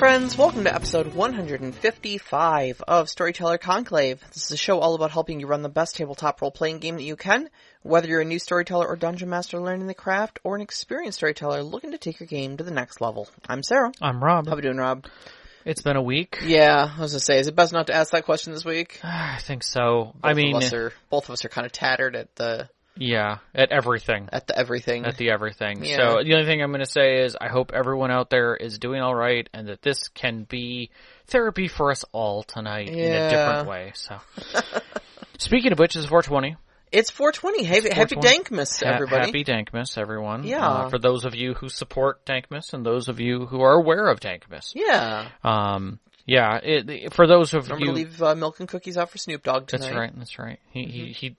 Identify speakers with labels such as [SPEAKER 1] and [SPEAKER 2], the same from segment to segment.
[SPEAKER 1] friends, welcome to episode 155 of Storyteller Conclave. This is a show all about helping you run the best tabletop role-playing game that you can, whether you're a new storyteller or dungeon master learning the craft, or an experienced storyteller looking to take your game to the next level. I'm Sarah.
[SPEAKER 2] I'm Rob.
[SPEAKER 1] How we doing, Rob?
[SPEAKER 2] It's been a week.
[SPEAKER 1] Yeah, I was going to say, is it best not to ask that question this week?
[SPEAKER 2] I think so.
[SPEAKER 1] Both of us are kind of tattered at the...
[SPEAKER 2] Yeah, at everything.
[SPEAKER 1] At the everything.
[SPEAKER 2] Yeah. So the only thing I'm going to say is I hope everyone out there is doing all right and that this can be therapy for us all tonight in a different way. So, speaking of which, it's 420.
[SPEAKER 1] It's 420. Happy Dankmas, everybody.
[SPEAKER 2] Happy Dankmas, everyone.
[SPEAKER 1] Yeah.
[SPEAKER 2] For those of you who support Dankmas and those of you who are aware of Dankmas.
[SPEAKER 1] Yeah.
[SPEAKER 2] Yeah, for those of
[SPEAKER 1] Remember
[SPEAKER 2] you...
[SPEAKER 1] to leave milk and cookies out for Snoop Dogg tonight.
[SPEAKER 2] That's right. He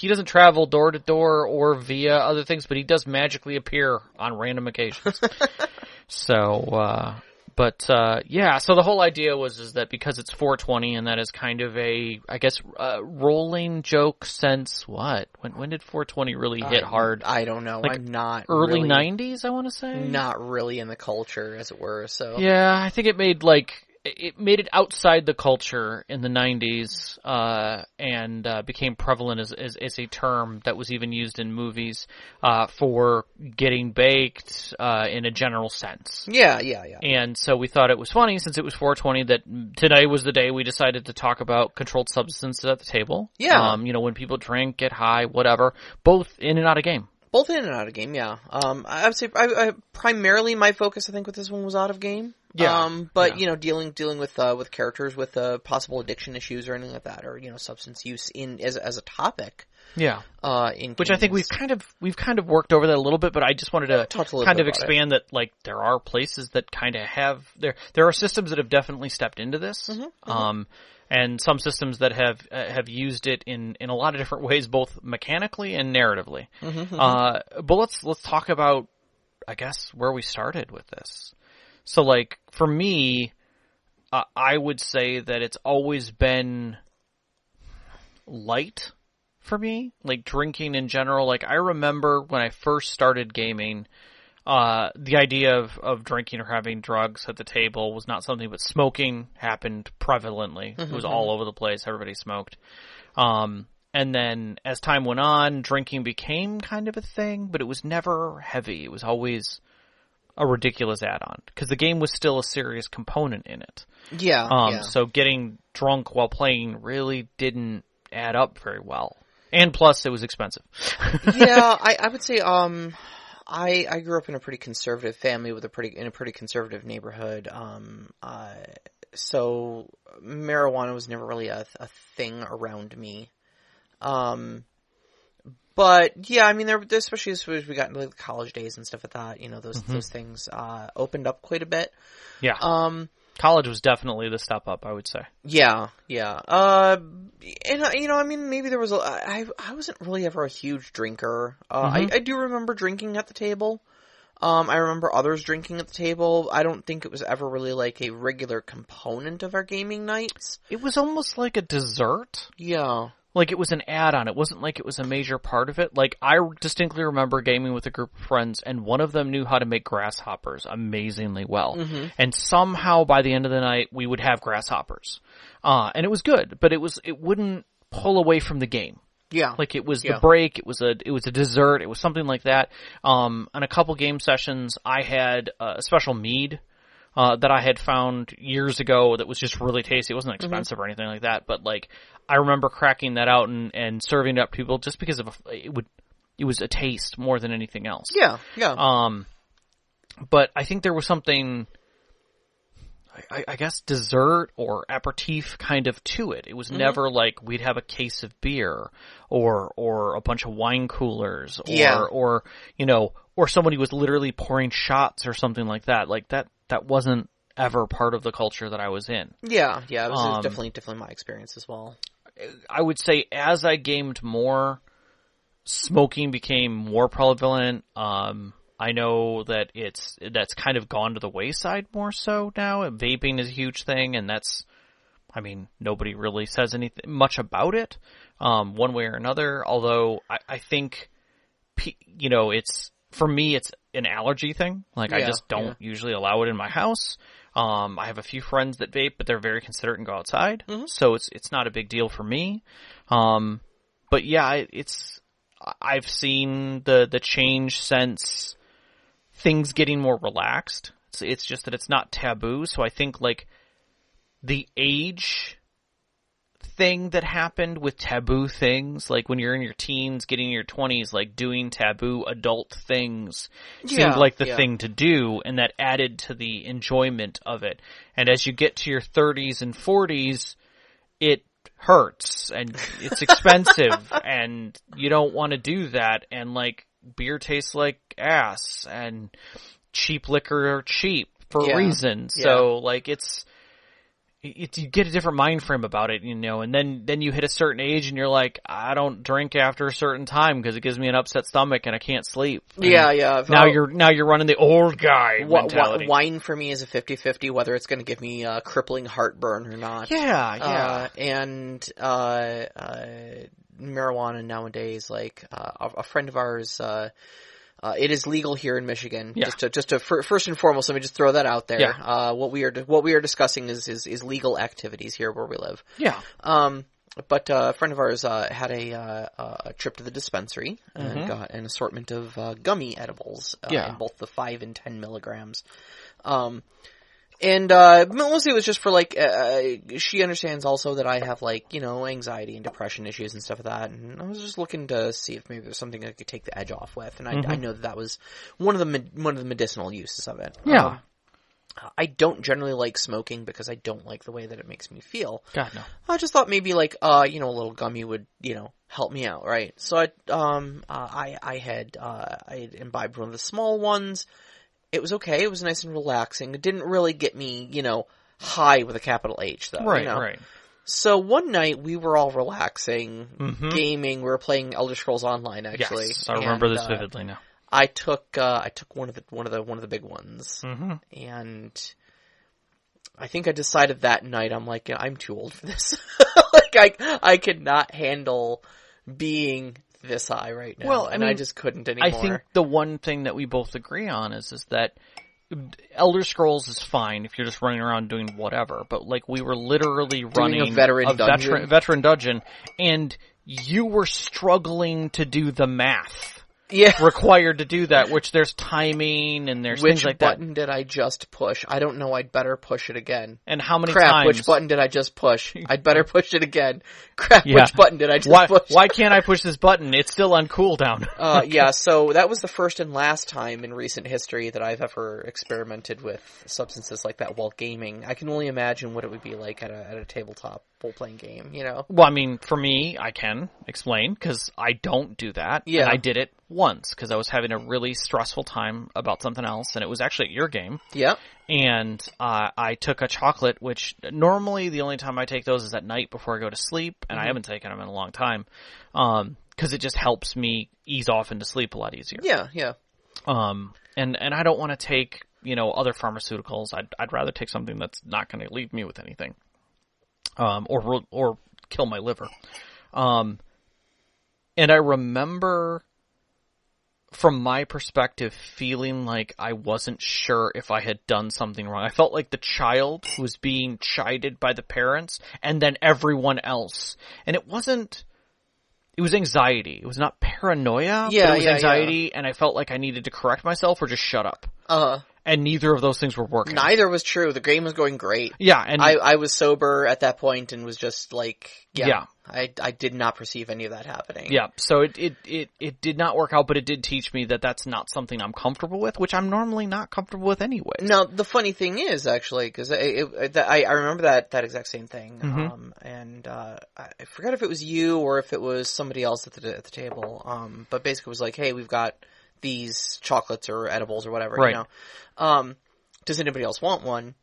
[SPEAKER 2] doesn't travel door to door or via other things, but he does magically appear on random occasions. So the whole idea was that because it's 420 and that is kind of a, I guess, rolling joke since what? When did 420 really hit hard?
[SPEAKER 1] I don't know.
[SPEAKER 2] Like
[SPEAKER 1] I'm not
[SPEAKER 2] early
[SPEAKER 1] really,
[SPEAKER 2] 90s, I want to say?
[SPEAKER 1] Not really in the culture, as it were, so.
[SPEAKER 2] Yeah, I think it made it outside the culture in the 90s, and became prevalent as a term that was even used in movies, for getting baked, in a general sense.
[SPEAKER 1] Yeah.
[SPEAKER 2] And so we thought it was funny, since it was 420, that today was the day we decided to talk about controlled substances at the table.
[SPEAKER 1] Yeah.
[SPEAKER 2] When people drink, get high, whatever, both in and out of game.
[SPEAKER 1] Both in and out of game, yeah. I would say, primarily my focus, I think, with this one was out of game.
[SPEAKER 2] Yeah.
[SPEAKER 1] Dealing with characters with possible addiction issues or anything like that, or substance use as a topic.
[SPEAKER 2] Yeah.
[SPEAKER 1] Which
[SPEAKER 2] I think we've kind of worked over that a little bit, but I just wanted to kind of expand that, like, there are places that kind of have there are systems that have definitely stepped into this. Mm-hmm. And some systems that have used it in a lot of different ways, both mechanically and narratively. Mm-hmm. But let's talk about, I guess, where we started with this. So, like, for me, I would say that it's always been light for me, like drinking in general. Like, I remember when I first started gaming, the idea of drinking or having drugs at the table was not something, but smoking happened prevalently. Mm-hmm. It was all over the place. Everybody smoked. And then as time went on, drinking became kind of a thing, but it was never heavy. It was always a ridiculous add-on, because the game was still a serious component in it.
[SPEAKER 1] Yeah.
[SPEAKER 2] So getting drunk while playing really didn't add up very well. And plus, it was expensive.
[SPEAKER 1] Yeah, I would say, I grew up in a pretty conservative family in a pretty conservative neighborhood. So marijuana was never really a thing around me. But yeah, I mean, there, especially as we got into like the college days and stuff like that, those things opened up quite a bit.
[SPEAKER 2] Yeah. College was definitely the step up, I would say.
[SPEAKER 1] Yeah. And I mean, maybe there was I wasn't really ever a huge drinker. I do remember drinking at the table. I remember others drinking at the table. I don't think it was ever really like a regular component of our gaming nights.
[SPEAKER 2] It was almost like a dessert.
[SPEAKER 1] Yeah.
[SPEAKER 2] Like, it was an add-on. It wasn't like it was a major part of it. Like, I distinctly remember gaming with a group of friends, and one of them knew how to make grasshoppers amazingly well. Mm-hmm. And somehow, by the end of the night, we would have grasshoppers. And it was good, but it wouldn't pull away from the game.
[SPEAKER 1] Yeah.
[SPEAKER 2] Like, it was the break, it was a dessert, it was something like that. On a couple game sessions, I had a special mead that I had found years ago that was just really tasty. It wasn't expensive or anything like that, but, like, I remember cracking that out and serving it up to people just because it was a taste more than anything else.
[SPEAKER 1] Yeah.
[SPEAKER 2] But I think there was something, I guess, dessert or aperitif kind of to it. It was never like we'd have a case of beer or a bunch of wine coolers or somebody was literally pouring shots or something like that. Like that wasn't ever part of the culture that I was in.
[SPEAKER 1] Yeah. It was definitely my experience as well.
[SPEAKER 2] I would say as I gamed more, smoking became more prevalent. I know that that's kind of gone to the wayside more so now. Vaping is a huge thing, and nobody really says anything much about it, one way or another. Although I think, for me, it's an allergy thing. Like, I just don't usually allow it in my house. I have a few friends that vape, but they're very considerate and go outside. So it's not a big deal for me. But yeah, I've seen the change since things getting more relaxed. It's just that it's not taboo. So I think like the age thing that happened with taboo things, like when you're in your teens, getting in your 20s, like doing taboo adult things seemed like the thing to do, and that added to the enjoyment of it. And as you get to your 30s and 40s, it hurts and it's expensive and you don't want to do that, and like beer tastes like ass and cheap liquor are cheap for a reason. So like you get a different mind frame about it, you know, and then you hit a certain age and you're like, I don't drink after a certain time because it gives me an upset stomach and I can't sleep. And Now you're running the old guy mentality.
[SPEAKER 1] Wine for me is a 50-50 whether it's going to give me crippling heartburn or not. And marijuana nowadays, like a friend of ours, it is legal here in Michigan. Just to first and foremost, let me just throw that out there. What we are discussing is legal activities here where we live. But a friend of ours had a trip to the dispensary and got an assortment of gummy edibles in both the 5 and 10 milligrams. And mostly it was just for like she understands also that I have like, you know, anxiety and depression issues and stuff like that, and I was just looking to see if maybe there's something I could take the edge off with, and I know that was one of the medicinal uses of it. I don't generally like smoking because I don't like the way that it makes me feel.
[SPEAKER 2] God, no.
[SPEAKER 1] I just thought maybe like you know, a little gummy would, you know, help me out, right? So I had imbibed one of the small ones. It was okay. It was nice and relaxing. It didn't really get me, you know, high with a capital H, though.
[SPEAKER 2] Right,
[SPEAKER 1] you know?
[SPEAKER 2] right.
[SPEAKER 1] So one night we were all relaxing, gaming. We were playing Elder Scrolls Online, actually.
[SPEAKER 2] Yes, I remember this vividly now.
[SPEAKER 1] I took one of the big ones, and I think I decided that night I'm like, yeah, I'm too old for this. Like I could not handle being this high right now. Well, I just couldn't anymore.
[SPEAKER 2] I think the one thing that we both agree on is that Elder Scrolls is fine if you're just running around doing whatever, but like we were literally running
[SPEAKER 1] a veteran
[SPEAKER 2] dungeon, and you were struggling to do the math. Required to do that, which there's timing and there's things like that.
[SPEAKER 1] Which button did I just push? I don't know. I'd better push it again.
[SPEAKER 2] And how many times?
[SPEAKER 1] Which button did I just push? I'd better push it again. Which button did I just push?
[SPEAKER 2] Why can't I push this button? It's still on cooldown.
[SPEAKER 1] So that was the first and last time in recent history that I've ever experimented with substances like that while gaming. I can only imagine what it would be like at a tabletop role-playing game, you know?
[SPEAKER 2] Well, I mean, for me, I can explain, because I don't do that. And I did it once, because I was having a really stressful time about something else, and it was actually at your game. And I took a chocolate, which normally the only time I take those is at night before I go to sleep, and I haven't taken them in a long time, because it just helps me ease off into sleep a lot easier. And I don't want to take, you know, other pharmaceuticals. I'd rather take something that's not going to leave me with anything. Or kill my liver. And I remember, from my perspective, feeling like I wasn't sure if I had done something wrong. I felt like the child who was being chided by the parents and then everyone else. And it was anxiety. It was not paranoia, but it was anxiety, and I felt like I needed to correct myself or just shut up. And neither of those things were working.
[SPEAKER 1] Neither was true. The game was going great.
[SPEAKER 2] And
[SPEAKER 1] I was sober at that point and was just like, I did not perceive any of that happening.
[SPEAKER 2] So it did not work out, but it did teach me that that's not something I'm comfortable with, which I'm normally not comfortable with anyway.
[SPEAKER 1] Now, the funny thing is, actually, because I remember that exact same thing, and I forgot if it was you or if it was somebody else at the table, but basically it was like, hey, we've got these chocolates or edibles or whatever, you know. Does anybody else want one?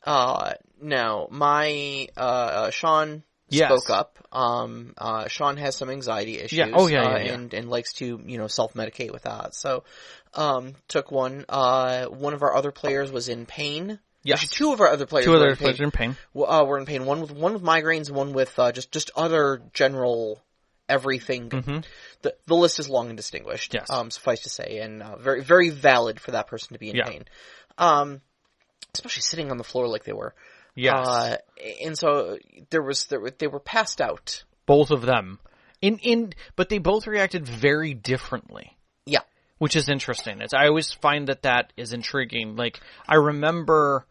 [SPEAKER 1] No. My Sean spoke up. Sean has some anxiety issues. And likes to, you know, self-medicate with that. So, took one. One of our other players was in pain. Actually, two of our other players were in pain. Were in pain. One with migraines, one with just other general everything. The list is long and distinguished. Suffice to say, and very, very valid for that person to be in pain. especially sitting on the floor like they were.
[SPEAKER 2] Yes.
[SPEAKER 1] And so they were passed out.
[SPEAKER 2] Both of them. But they both reacted very differently.
[SPEAKER 1] Yeah.
[SPEAKER 2] Which is interesting. I always find that is intriguing. Like, I remember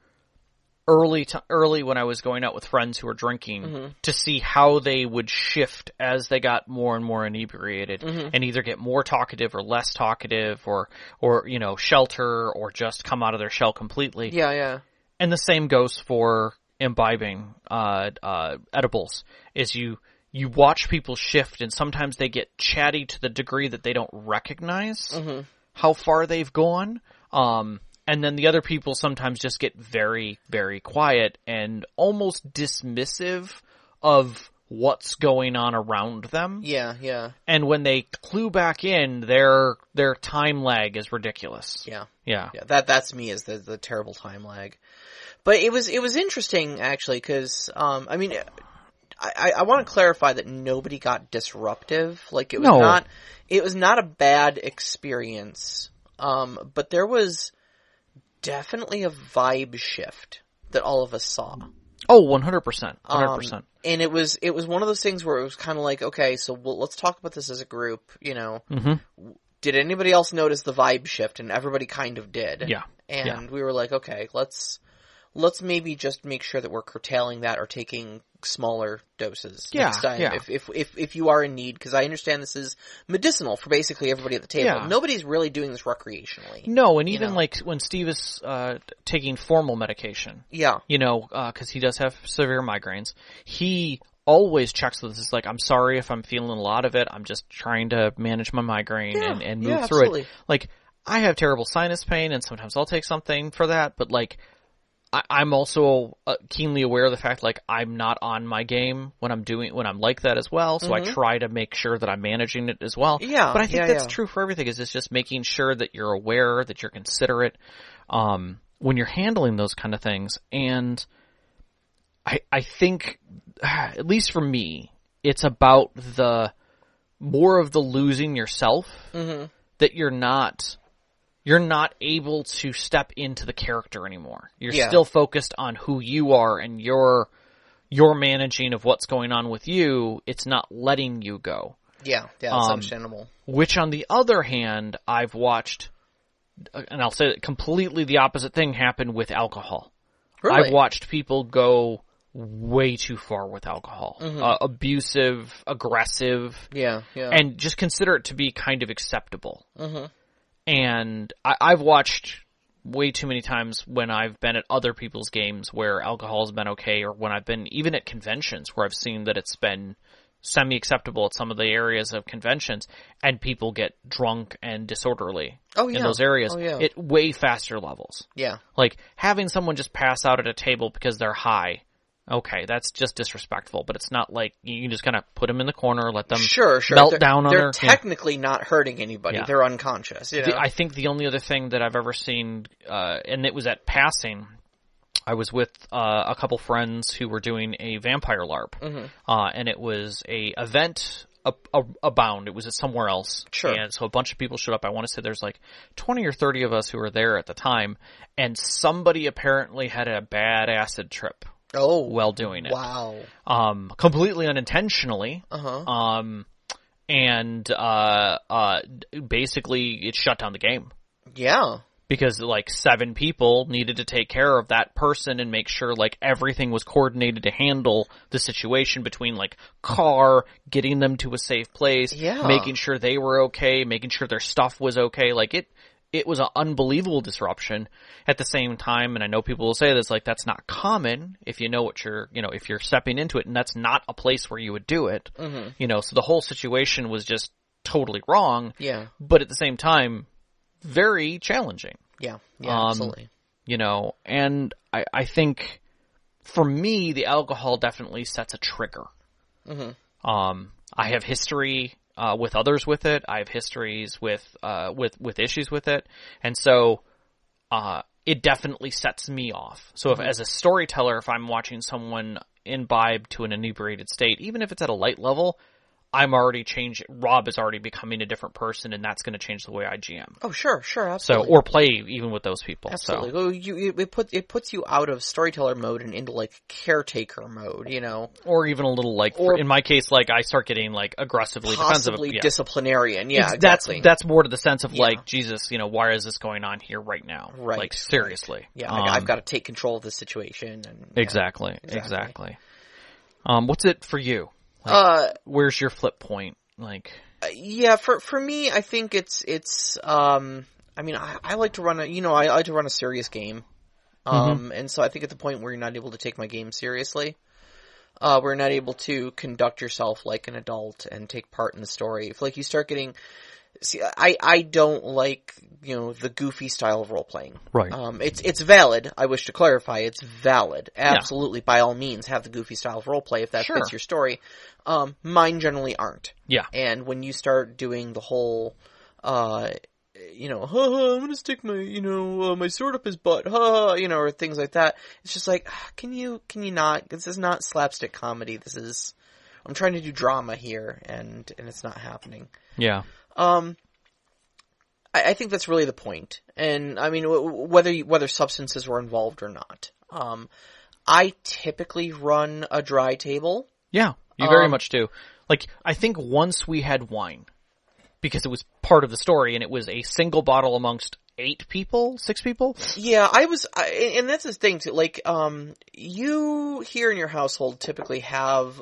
[SPEAKER 2] early when I was going out with friends who were drinking to see how they would shift as they got more and more inebriated and either get more talkative or less talkative or shelter or just come out of their shell completely.
[SPEAKER 1] Yeah, yeah.
[SPEAKER 2] And the same goes for imbibing edibles. Is you watch people shift, and sometimes they get chatty to the degree that they don't recognize how far they've gone. And then the other people sometimes just get very, very quiet and almost dismissive of what's going on around them.
[SPEAKER 1] Yeah, yeah.
[SPEAKER 2] And when they clue back in, their time lag is ridiculous.
[SPEAKER 1] Yeah.
[SPEAKER 2] Yeah.
[SPEAKER 1] Yeah, that's me, is the terrible time lag. But it was interesting, actually, because, I want to clarify that nobody got disruptive. Like, it was not a bad experience. But there was definitely a vibe shift that all of us saw.
[SPEAKER 2] Oh, 100%. 100%.
[SPEAKER 1] And it was one of those things where it was kind of like, okay, so let's talk about this as a group, Did anybody else notice the vibe shift? And everybody kind of did.
[SPEAKER 2] Yeah.
[SPEAKER 1] And we were like, okay, let's maybe just make sure that we're curtailing that or taking smaller doses next time if you are in need, because I understand this is medicinal for basically everybody at the table.
[SPEAKER 2] Yeah.
[SPEAKER 1] Nobody's really doing this recreationally.
[SPEAKER 2] No, and even like when Steve is taking formal medication, because he does have severe migraines, he always checks with us. It's like, I'm sorry if I'm feeling a lot of it. I'm just trying to manage my migraine and move through
[SPEAKER 1] absolutely.
[SPEAKER 2] it. Like, I have terrible sinus pain, and sometimes I'll take something for that, but like, I'm also keenly aware of the fact, like, I'm not on my game when I'm like that as well, so I try to make sure that I'm managing it as well.
[SPEAKER 1] Yeah.
[SPEAKER 2] But I think that's true for everything, is it's just making sure that you're aware, that you're considerate, when you're handling those kind of things. And I think, at least for me, it's about more of the losing yourself, that you're not able to step into the character anymore. You're still focused on who you are and your managing of what's going on with you. It's not letting you go.
[SPEAKER 1] Yeah, that's understandable.
[SPEAKER 2] Which, on the other hand, I've watched, and I'll say completely the opposite thing happen with alcohol.
[SPEAKER 1] Really?
[SPEAKER 2] I've watched people go way too far with alcohol. Abusive, aggressive.
[SPEAKER 1] Yeah.
[SPEAKER 2] And just consider it to be kind of acceptable. And I've watched way too many times when I've been at other people's games where alcohol has been okay, or when I've been even at conventions where I've seen that it's been semi-acceptable at some of the areas of conventions, and people get drunk and disorderly in those areas at way faster levels. Yeah. Like, having someone just pass out at a table because they're high, okay, that's just disrespectful, but it's not like you can just kind of put them in the corner, let them melt down on
[SPEAKER 1] They're technically not hurting anybody. They're unconscious.
[SPEAKER 2] I think the only other thing that I've ever seen, and it was at passing, I was with a couple friends who were doing a vampire LARP, and it was a event abound. It was somewhere else.
[SPEAKER 1] Sure.
[SPEAKER 2] And so a bunch of people showed up. I want to say there's like 20 or 30 of us who were there at the time, and somebody apparently had a bad acid trip.
[SPEAKER 1] Oh,
[SPEAKER 2] while doing it.
[SPEAKER 1] Wow.
[SPEAKER 2] Completely unintentionally. And basically it shut down the game.
[SPEAKER 1] Yeah.
[SPEAKER 2] Because like 7 people needed to take care of that person and make sure like everything was coordinated to handle the situation between like car, getting them to a safe place, making sure they were okay, making sure their stuff was okay. Like it was an unbelievable disruption. At the same time, and I know people will say this, like, that's not common if you know what if you're stepping into it, and that's not a place where you would do it. So the whole situation was just totally wrong. Yeah. But at the same time, very challenging.
[SPEAKER 1] Yeah. Absolutely.
[SPEAKER 2] And I think for me, the alcohol definitely sets a trigger. I have history with others with it. I have histories with issues with it. And so, it definitely sets me off. So if, as a storyteller, if I'm watching someone imbibe to an inebriated state, even if it's at a light level, I'm already changing. Rob is already becoming a different person, and that's going to change the way I GM.
[SPEAKER 1] Oh, sure, absolutely.
[SPEAKER 2] So, or play even with those people.
[SPEAKER 1] Absolutely.
[SPEAKER 2] So.
[SPEAKER 1] Well, it puts you out of storyteller mode and into like caretaker mode,
[SPEAKER 2] or even a little in my case, like I start getting like aggressively defensive,
[SPEAKER 1] disciplinarian. Yeah,
[SPEAKER 2] exactly. That's more to the sense of like, Jesus, why is this going on here right now?
[SPEAKER 1] Right.
[SPEAKER 2] Like seriously.
[SPEAKER 1] Right. Yeah, I've got to take control of the situation. And
[SPEAKER 2] exactly. What's it for you? Like, where's your flip point? Like,
[SPEAKER 1] for me, I think it's. I mean, I like to run I like to run a serious game, and so I think at the point where you're not able to take my game seriously, where you're not able to conduct yourself like an adult and take part in the story. If like you start getting, I don't like the goofy style of role playing.
[SPEAKER 2] Right.
[SPEAKER 1] It's valid. I wish to clarify, it's valid. Absolutely, by all means, have the goofy style of role play if that fits your story. Mine generally aren't.
[SPEAKER 2] Yeah.
[SPEAKER 1] And when you start doing the whole, I'm gonna stick my, my sword up his butt, or things like that. It's just like, can you not? This is not slapstick comedy. I'm trying to do drama here, and it's not happening.
[SPEAKER 2] Yeah.
[SPEAKER 1] I think that's really the point. And I mean, whether substances were involved or not. I typically run a dry table.
[SPEAKER 2] Yeah, you very much do. Like, I think once we had wine, because it was part of the story, and it was a single bottle amongst 6 people?
[SPEAKER 1] Yeah, and that's the thing too. Like, you here in your household typically have,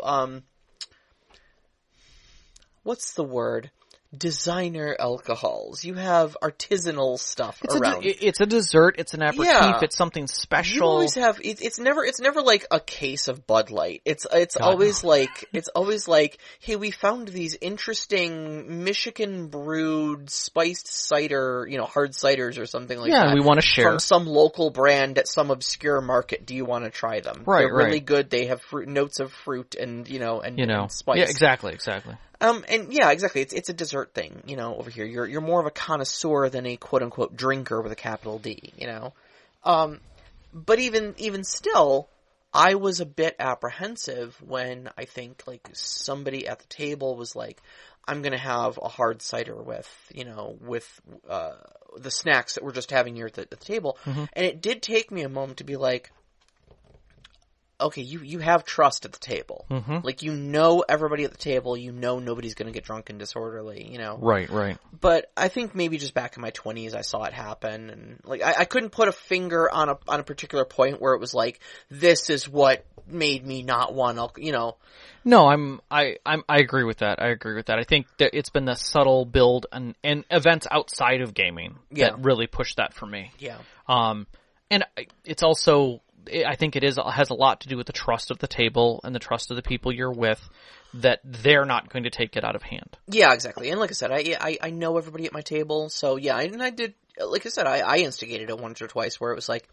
[SPEAKER 1] what's the word? Designer alcohols. You have artisanal stuff around.
[SPEAKER 2] It's a dessert. It's an aperitif. Yeah. It's something special.
[SPEAKER 1] You always have. It's never like a case of Bud Light. It's always like, hey, we found these interesting Michigan brewed spiced cider, hard ciders or something like that.
[SPEAKER 2] Yeah, we want to share
[SPEAKER 1] from some local brand at some obscure market. Do you want to try them?
[SPEAKER 2] Right,
[SPEAKER 1] they're really good. They have notes of fruit and and spice.
[SPEAKER 2] Yeah, exactly.
[SPEAKER 1] And yeah, exactly. It's a dessert thing, over here. You're more of a connoisseur than a quote unquote drinker with a capital D, But even still, I was a bit apprehensive when I think like somebody at the table was like, I'm gonna have a hard cider with the snacks that we're just having here at the table. Mm-hmm. And it did take me a moment to be like, okay, you have trust at the table.
[SPEAKER 2] Mm-hmm.
[SPEAKER 1] Like, everybody at the table, nobody's going to get drunk and disorderly,
[SPEAKER 2] Right.
[SPEAKER 1] But I think maybe just back in my 20s I saw it happen, and like I couldn't put a finger on a particular point where it was like, this is what made me not want to,
[SPEAKER 2] No, I agree with that. I think that it's been the subtle build and events outside of gaming that really pushed that for me.
[SPEAKER 1] Yeah.
[SPEAKER 2] And it's also, I think has a lot to do with the trust of the table and the trust of the people you're with, that they're not going to take it out of hand.
[SPEAKER 1] Yeah, exactly. And like I said, I know everybody at my table, so yeah, and I did, like I said, I instigated it once or twice where it was like,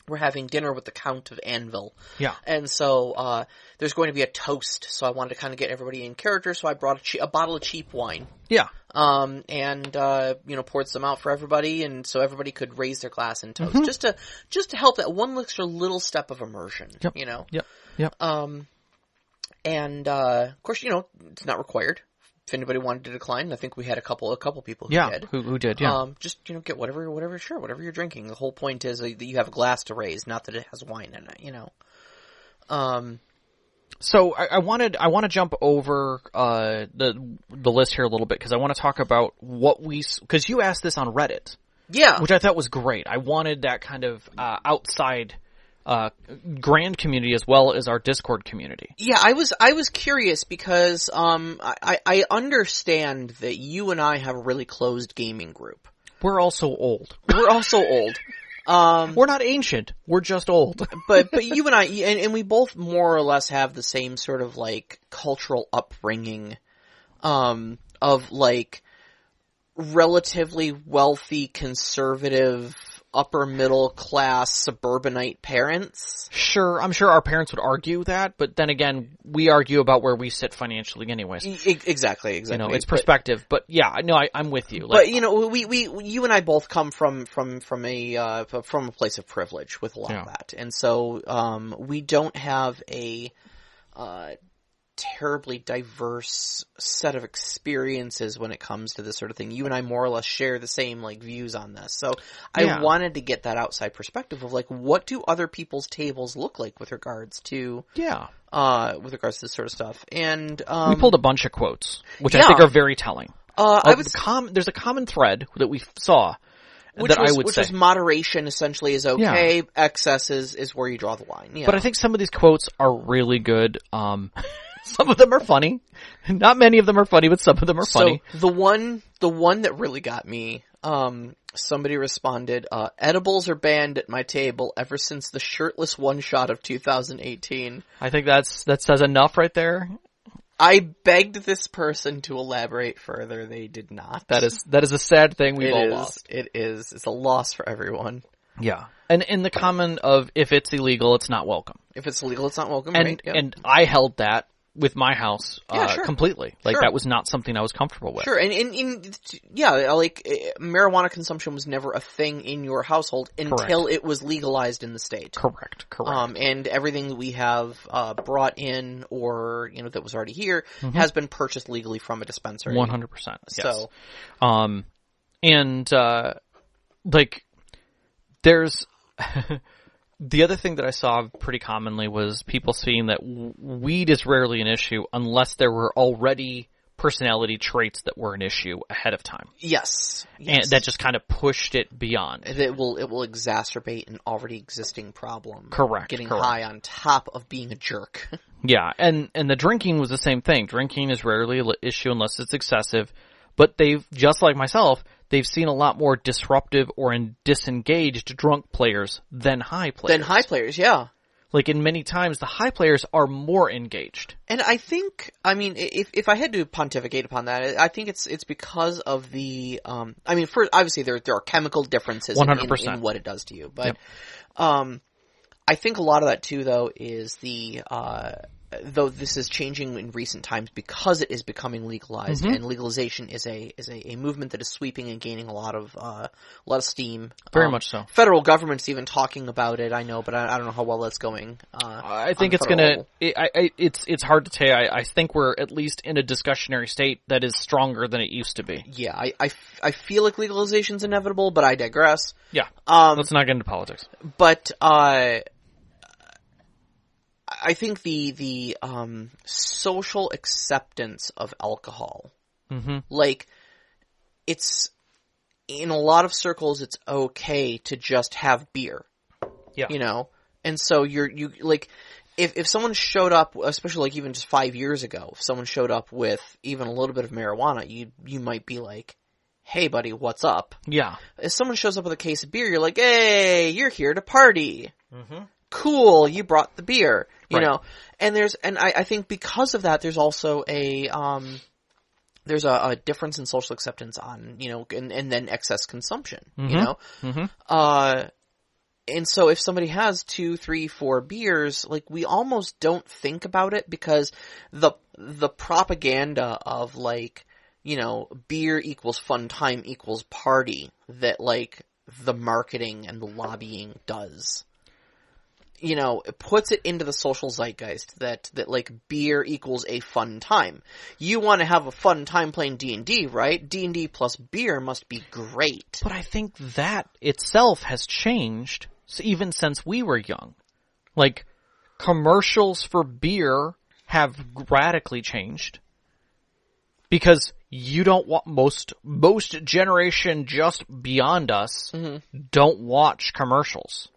[SPEAKER 1] we're having dinner with the Count of Anvil.
[SPEAKER 2] Yeah.
[SPEAKER 1] And so, there's going to be a toast, so I wanted to kind of get everybody in character, so I brought a bottle of cheap wine.
[SPEAKER 2] Yeah.
[SPEAKER 1] And poured some out for everybody, and so everybody could raise their glass and toast. Mm-hmm. Just to help that one extra little step of immersion,
[SPEAKER 2] Yep. Yep.
[SPEAKER 1] And, of course, it's not required. If anybody wanted to decline, I think we had a couple people who did.
[SPEAKER 2] Who did, yeah.
[SPEAKER 1] Just, get whatever you're drinking. The whole point is that you have a glass to raise, not that it has wine in it,
[SPEAKER 2] So I want to jump over, the list here a little bit, because I want to talk about because you asked this on Reddit.
[SPEAKER 1] Yeah.
[SPEAKER 2] Which I thought was great. I wanted that kind of, outside, grand community as well as our Discord community.
[SPEAKER 1] Yeah, I was curious because I understand that you and I have a really closed gaming group.
[SPEAKER 2] We're also old.
[SPEAKER 1] We're
[SPEAKER 2] not ancient. We're just old.
[SPEAKER 1] but you and I and we both more or less have the same sort of like cultural upbringing of like relatively wealthy, conservative, upper middle class suburbanite parents.
[SPEAKER 2] Sure, I'm sure our parents would argue that, but then again, we argue about where we sit financially anyways.
[SPEAKER 1] Exactly.
[SPEAKER 2] It's perspective, but yeah, no, I'm with you.
[SPEAKER 1] Like, but you and I both come from a place of privilege with a lot of that, and so we don't have a terribly diverse set of experiences when it comes to this sort of thing. You and I more or less share the same, like, views on this. So I wanted to get that outside perspective of, like, what do other people's tables look like with regards to... with regards to this sort of stuff. And,
[SPEAKER 2] we pulled a bunch of quotes, which I think are very telling. There's a common thread that we saw which
[SPEAKER 1] was moderation essentially is okay. Yeah. Excess is where you draw the line. Yeah.
[SPEAKER 2] But I think some of these quotes are really good. Some of them are funny. Not many of them are funny, but some of them are funny.
[SPEAKER 1] The one that really got me, somebody responded, edibles are banned at my table ever since the shirtless one shot of 2018.
[SPEAKER 2] I think that says enough right there.
[SPEAKER 1] I begged this person to elaborate further. They did not.
[SPEAKER 2] That is a sad thing we've all lost.
[SPEAKER 1] It is. It's a loss for everyone.
[SPEAKER 2] Yeah. And in the comment of, if it's illegal, it's not welcome.
[SPEAKER 1] If it's illegal, it's not welcome,
[SPEAKER 2] and,
[SPEAKER 1] right? Yep.
[SPEAKER 2] And I held that with my house completely. Like, that was not something I was comfortable with.
[SPEAKER 1] Sure, and marijuana consumption was never a thing in your household until it was legalized in the state.
[SPEAKER 2] Correct.
[SPEAKER 1] And everything that we have brought in or, that was already here has been purchased legally from a dispensary.
[SPEAKER 2] 100%, yes.
[SPEAKER 1] So,
[SPEAKER 2] there's... The other thing that I saw pretty commonly was people seeing that weed is rarely an issue unless there were already personality traits that were an issue ahead of time.
[SPEAKER 1] Yes.
[SPEAKER 2] And that just kind of pushed it beyond.
[SPEAKER 1] It will exacerbate an already existing problem.
[SPEAKER 2] Correct.
[SPEAKER 1] Getting high on top of being a jerk.
[SPEAKER 2] Yeah, and the drinking was the same thing. Drinking is rarely an issue unless it's excessive. But they've, just like myself, they've seen a lot more disruptive or disengaged drunk players than high players.
[SPEAKER 1] Yeah.
[SPEAKER 2] Like, in many times, the high players are more engaged.
[SPEAKER 1] And I think, if I had to pontificate upon that, I think it's because of the, first, obviously there are chemical differences
[SPEAKER 2] 100%.
[SPEAKER 1] In what it does to you. But, I think a lot of that too, though, is though this is changing in recent times because it is becoming legalized, and legalization is a movement that is sweeping and gaining a lot of steam.
[SPEAKER 2] Very much so.
[SPEAKER 1] Federal government's even talking about it, I know, but I don't know how well that's going.
[SPEAKER 2] I think it's gonna. It's hard to say. I think we're at least in a discussionary state that is stronger than it used to be.
[SPEAKER 1] Yeah, I feel like legalization's inevitable, but I digress.
[SPEAKER 2] Yeah. Let's not get into politics.
[SPEAKER 1] But I think the social acceptance of alcohol, like, it's, in a lot of circles, it's okay to just have beer. Yeah. And so if someone showed up, especially like even just 5 years ago, if someone showed up with even a little bit of marijuana, you might be like, hey buddy, what's up?
[SPEAKER 2] Yeah.
[SPEAKER 1] If someone shows up with a case of beer, you're like, hey, you're here to party. Cool, you brought the beer, you know, and I think because of that, there's also there's a difference in social acceptance on, and then excess consumption, and so if somebody has 2, 3, 4 beers, like, we almost don't think about it because the propaganda of, like, beer equals fun time equals party that, like, the marketing and the lobbying does. It puts it into the social zeitgeist that like beer equals a fun time. You want to have a fun time playing D&D, right? D&D plus beer must be great.
[SPEAKER 2] But I think that itself has changed even since we were young. Like, commercials for beer have radically changed. Because you don't want most generation just beyond us don't watch commercials.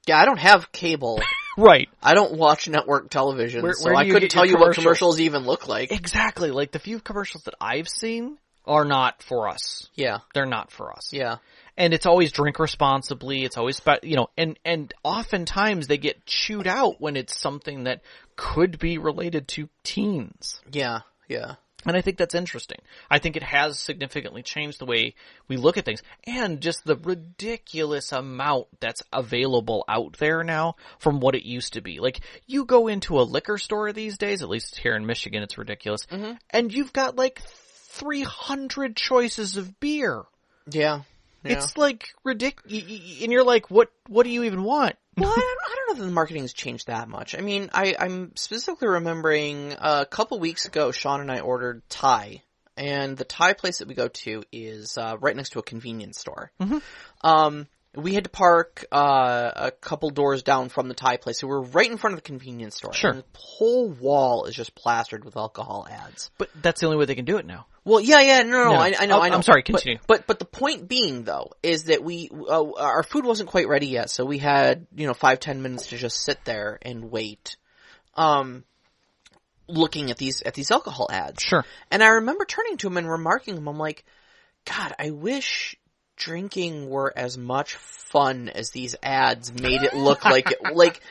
[SPEAKER 1] Yeah, I don't have cable.
[SPEAKER 2] Right.
[SPEAKER 1] I don't watch network television, so I couldn't tell you what commercials even look like.
[SPEAKER 2] Exactly. Like, the few commercials that I've seen are not for us.
[SPEAKER 1] Yeah.
[SPEAKER 2] They're not for us.
[SPEAKER 1] Yeah.
[SPEAKER 2] And it's always drink responsibly. It's always, and oftentimes they get chewed out when it's something that could be related to teens.
[SPEAKER 1] Yeah. Yeah.
[SPEAKER 2] And I think that's interesting. I think it has significantly changed the way we look at things, and just the ridiculous amount that's available out there now from what it used to be. Like, you go into a liquor store these days, at least here in Michigan, it's ridiculous, and you've got like 300 choices of beer.
[SPEAKER 1] Yeah.
[SPEAKER 2] It's like ridiculous, and you're like, what do you even want?
[SPEAKER 1] Well, I don't know that the marketing has changed that much. I mean, I'm specifically remembering a couple weeks ago, Sean and I ordered Thai, and the Thai place that we go to is right next to a convenience store. Mm-hmm. We had to park a couple doors down from the Thai place, so we're right in front of the convenience store.
[SPEAKER 2] Sure.
[SPEAKER 1] And the whole wall is just plastered with alcohol ads.
[SPEAKER 2] But that's the only way they can do it now.
[SPEAKER 1] Well, yeah, no, I know.
[SPEAKER 2] I'm sorry, continue.
[SPEAKER 1] But the point being, though, is that our food wasn't quite ready yet, so we had, 5-10 minutes to just sit there and wait, looking at these alcohol ads.
[SPEAKER 2] Sure.
[SPEAKER 1] And I remember turning to him and remarking to him, I'm like, God, I wish drinking were as much fun as these ads made it look like it. Like,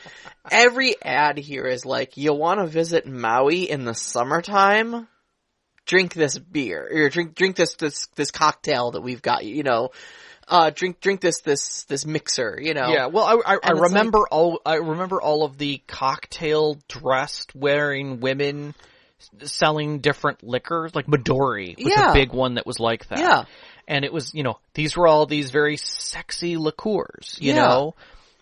[SPEAKER 1] every ad here is like, you want to visit Maui in the summertime? Drink this beer, or drink this cocktail that we've got, drink this mixer,
[SPEAKER 2] Yeah, well, I remember all of the cocktail dressed wearing women selling different liquors, like Midori was a big one that was like that.
[SPEAKER 1] Yeah.
[SPEAKER 2] And it was, these were all these very sexy liqueurs, you know,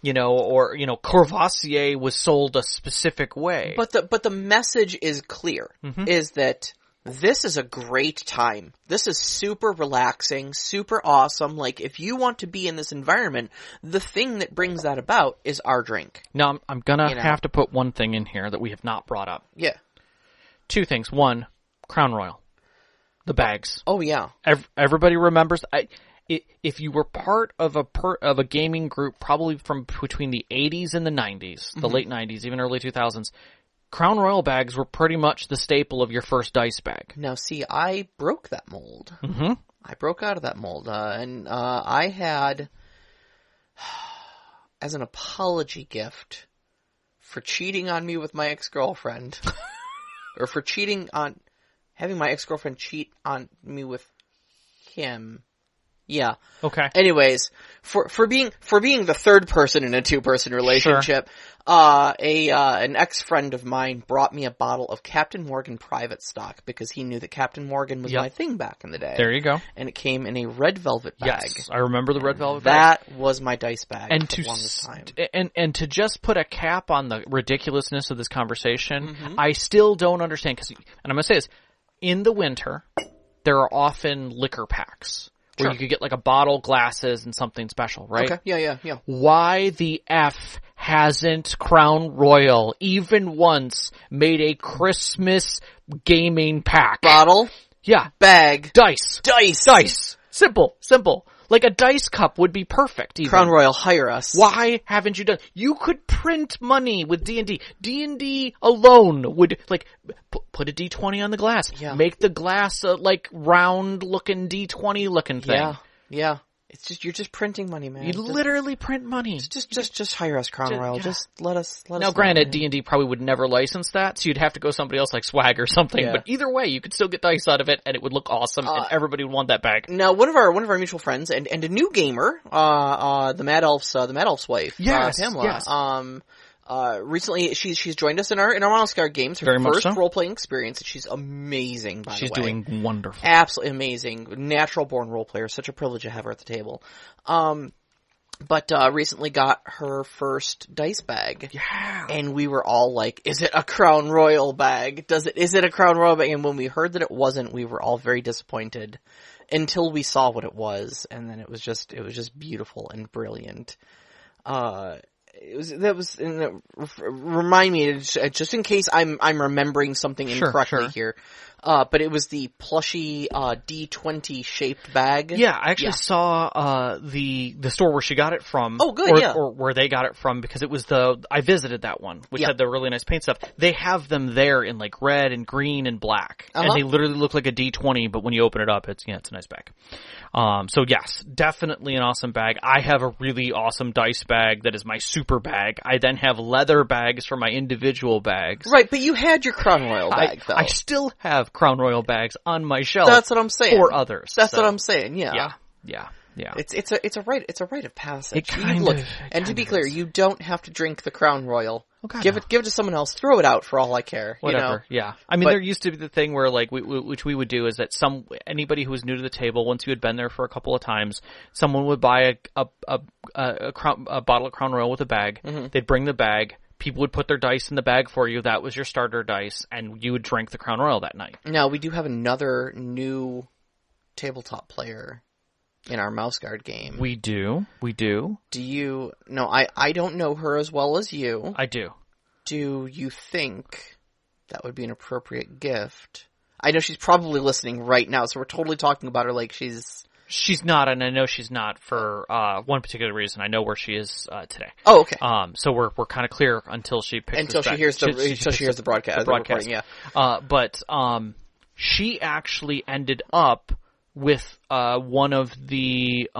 [SPEAKER 2] or, Courvoisier was sold a specific way.
[SPEAKER 1] But the message is clear, is that this is a great time. This is super relaxing, super awesome. Like, if you want to be in this environment, the thing that brings that about is our drink.
[SPEAKER 2] Now, I'm gonna have to put one thing in here that we have not brought up.
[SPEAKER 1] Yeah.
[SPEAKER 2] Two things. One, Crown Royal. The bags.
[SPEAKER 1] Oh, yeah.
[SPEAKER 2] Everybody remembers. If you were part of a gaming group, probably from between the 80s and the 90s, the late 90s, even early 2000s, Crown Royal bags were pretty much the staple of your first dice bag.
[SPEAKER 1] Now, see, I broke that mold.
[SPEAKER 2] Mm-hmm.
[SPEAKER 1] I broke out of that mold, and I had, as an apology gift for cheating on me with my ex-girlfriend, or for having my ex-girlfriend cheat on me with him. Yeah.
[SPEAKER 2] Okay.
[SPEAKER 1] Anyways, for being the third person in a two-person relationship, an ex-friend of mine brought me a bottle of Captain Morgan Private Stock because he knew that Captain Morgan was my thing back in the day.
[SPEAKER 2] There you go.
[SPEAKER 1] And it came in a red velvet bag.
[SPEAKER 2] Yes, I remember the red velvet bag.
[SPEAKER 1] That was my dice bag for the longest time.
[SPEAKER 2] And to just put a cap on the ridiculousness of this conversation, I still don't understand, and I'm going to say this, in the winter, there are often liquor packs. Where you could get like a bottle, glasses, and something special, right?
[SPEAKER 1] Okay, yeah.
[SPEAKER 2] Why the F hasn't Crown Royal even once made a Christmas gaming pack?
[SPEAKER 1] Bottle?
[SPEAKER 2] Yeah.
[SPEAKER 1] Bag.
[SPEAKER 2] Dice.
[SPEAKER 1] Dice.
[SPEAKER 2] Simple. Like a dice cup would be perfect even.
[SPEAKER 1] Crown Royal, hire us.
[SPEAKER 2] Why haven't you done? You could print money with D&D. D&D alone would, like, put a D20 on the glass.
[SPEAKER 1] Yeah.
[SPEAKER 2] Make the glass a, like, round-looking D20 looking thing.
[SPEAKER 1] Yeah. It's just, you're just printing money, man.
[SPEAKER 2] You literally print money.
[SPEAKER 1] Just hire us, Crown Royal. Yeah. Just let us.
[SPEAKER 2] Now, granted, D&D probably would never license that, so you'd have to go somebody else like Swag or something. Yeah. But either way, you could still get dice out of it, and it would look awesome, and everybody would want that bag.
[SPEAKER 1] Now, one of our mutual friends and a new gamer, the Mad Elf's wife, Pamela.
[SPEAKER 2] Yes.
[SPEAKER 1] Recently she's joined us in our Monoscar games. Her first role-playing experience, and she's amazing, by the way.
[SPEAKER 2] She's doing wonderful.
[SPEAKER 1] Absolutely amazing. Natural-born role-player. Such a privilege to have her at the table. But recently got her first dice bag.
[SPEAKER 2] Yeah.
[SPEAKER 1] And we were all like, is it a Crown Royal bag? Is it a Crown Royal bag? And when we heard that it wasn't, we were all very disappointed until we saw what it was. And then it was just beautiful and brilliant. Remind me, just in case I'm remembering something incorrectly here. But it was the plushy D20 shaped bag.
[SPEAKER 2] Yeah, I actually saw the store where she got it from.
[SPEAKER 1] Oh, good,
[SPEAKER 2] or where they got it from, because it was I visited that one, which had the really nice paint stuff. They have them there in like red and green and black, and they literally look like a D20. But when you open it up, it's a nice bag. So yes, definitely an awesome bag. I have a really awesome dice bag that is my super bag. I then have leather bags for my individual bags.
[SPEAKER 1] Right, but you had your Crown Royal bag, though.
[SPEAKER 2] I still have Crown Royal bags on my shelf.
[SPEAKER 1] That's what I'm saying.
[SPEAKER 2] For others.
[SPEAKER 1] That's what I'm saying. Yeah.
[SPEAKER 2] Yeah.
[SPEAKER 1] It's a rite of passage.
[SPEAKER 2] It kind of.
[SPEAKER 1] And to be clear, you don't have to drink the Crown Royal.
[SPEAKER 2] God,
[SPEAKER 1] give it to someone else. Throw it out for all I care.
[SPEAKER 2] Whatever.
[SPEAKER 1] You know?
[SPEAKER 2] Yeah. I mean, there used to be the thing where like which we would do is that anybody who was new to the table, once you had been there for a couple of times, someone would buy a bottle of Crown Royal with a bag. Mm-hmm. They'd bring the bag. People would put their dice in the bag for you. That was your starter dice, and you would drink the Crown Royal that night.
[SPEAKER 1] Now, we do have another new tabletop player in our Mouse Guard game.
[SPEAKER 2] We do.
[SPEAKER 1] Do you... No, I don't know her as well as you.
[SPEAKER 2] I do.
[SPEAKER 1] Do you think that would be an appropriate gift? I know she's probably listening right now, so we're totally talking about her like she's...
[SPEAKER 2] She's not, and I know she's not for one particular reason. I know where she is today.
[SPEAKER 1] Oh, okay.
[SPEAKER 2] So we're kind of clear until she picks
[SPEAKER 1] until she hears the broadcast.
[SPEAKER 2] The broadcast,
[SPEAKER 1] yeah.
[SPEAKER 2] But she actually ended up with one of the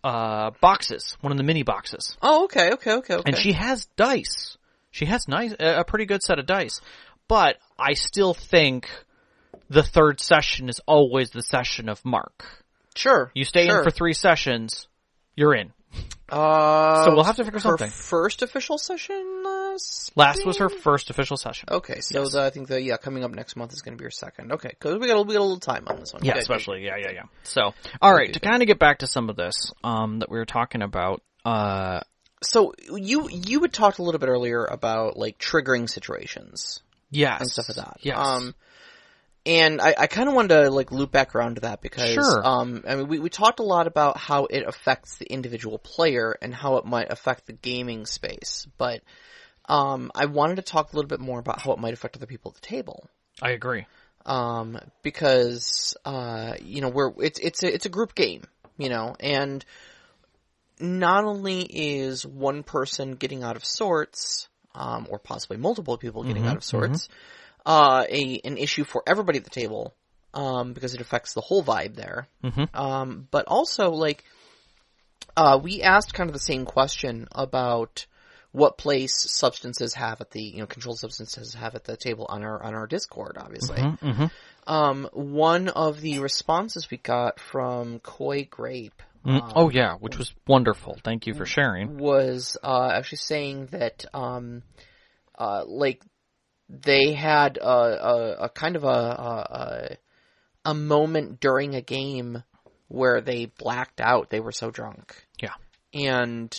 [SPEAKER 2] boxes, one of the mini boxes.
[SPEAKER 1] Oh, okay.
[SPEAKER 2] And she has dice. She has a pretty good set of dice. But I still think the third session is always the session of mark.
[SPEAKER 1] Sure.
[SPEAKER 2] You stay in for 3 sessions, you're in.
[SPEAKER 1] So
[SPEAKER 2] we'll have to figure something.
[SPEAKER 1] First official session?
[SPEAKER 2] Last was her first official session.
[SPEAKER 1] Okay, so yes. I think coming up next month is going to be her second. Okay, because we got a little time on this one.
[SPEAKER 2] Yeah, especially. Yeah. So, all right, to kind of get back to some of this that we were talking about.
[SPEAKER 1] So you had talked a little bit earlier about like triggering situations.
[SPEAKER 2] Yes.
[SPEAKER 1] And stuff like that.
[SPEAKER 2] Yes.
[SPEAKER 1] And I kind of wanted to like loop back around to that because
[SPEAKER 2] sure.
[SPEAKER 1] I mean we talked a lot about how it affects the individual player and how it might affect the gaming space, but I wanted to talk a little bit more about how it might affect other people at the table.
[SPEAKER 2] I agree.
[SPEAKER 1] Because it's a group game, and not only is one person getting out of sorts, or possibly multiple people getting out of sorts. Mm-hmm. An issue for everybody at the table, because it affects the whole vibe there. Mm-hmm. But also, like, we asked kind of the same question about what place substances have at the, controlled substances have at the table on our Discord, obviously. Mm-hmm, mm-hmm. One of the responses we got from Koi Grape.
[SPEAKER 2] Which was wonderful. Thank you for sharing.
[SPEAKER 1] Was, actually saying that, they had a kind of a moment during a game where they blacked out. They were so drunk.
[SPEAKER 2] Yeah.
[SPEAKER 1] And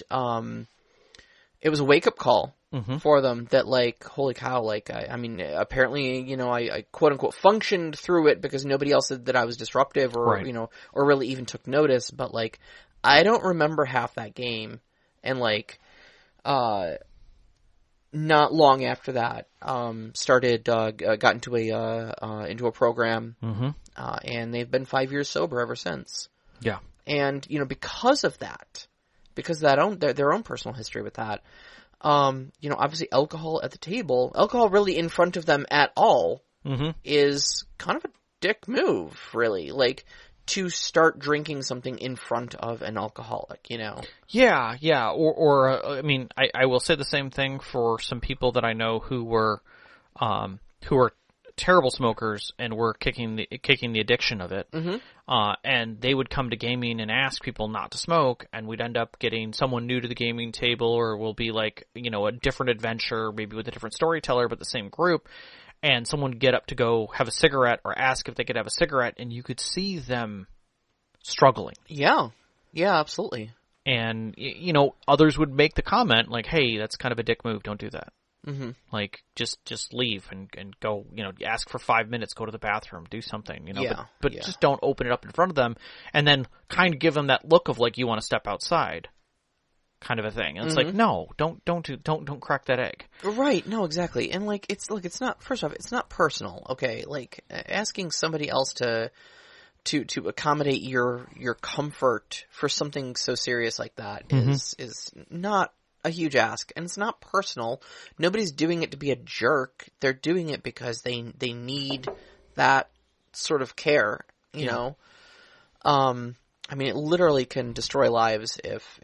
[SPEAKER 1] it was a wake-up call for them that, like, holy cow, like, I mean, apparently, I quote-unquote functioned through it because nobody else said that I was disruptive or,
[SPEAKER 2] right.
[SPEAKER 1] Or really even took notice. But, like, I don't remember half that game. And, like, not long after that, got into a program, and they've been 5 years sober ever since.
[SPEAKER 2] Yeah.
[SPEAKER 1] And, because of that, their own personal history with that, obviously alcohol at the table, alcohol really in front of them at all, is kind of a dick move, really. Like, to start drinking something in front of an alcoholic,
[SPEAKER 2] Yeah. Or I mean, I will say the same thing for some people that I know who were terrible smokers and were kicking the addiction of it. Mm-hmm. And they would come to gaming and ask people not to smoke, and we'd end up getting someone new to the gaming table, or will be like, a different adventure, maybe with a different storyteller, but the same group. And someone would get up to go have a cigarette or ask if they could have a cigarette, and you could see them struggling.
[SPEAKER 1] Yeah. Yeah, absolutely.
[SPEAKER 2] And, others would make the comment, like, hey, that's kind of a dick move, don't do that. Mm-hmm. Like, just leave and go, ask for 5 minutes, go to the bathroom, do something, but just don't open it up in front of them, and then kind of give them that look of, like, you want to step outside. Kind of a thing. And it's like, no, don't crack that egg.
[SPEAKER 1] Right. No, exactly. And like, it's not, first off, it's not personal. Okay. Like asking somebody else to accommodate your comfort for something so serious like that is not a huge ask, and it's not personal. Nobody's doing it to be a jerk. They're doing it because they need that sort of care, you know? I mean, it literally can destroy lives if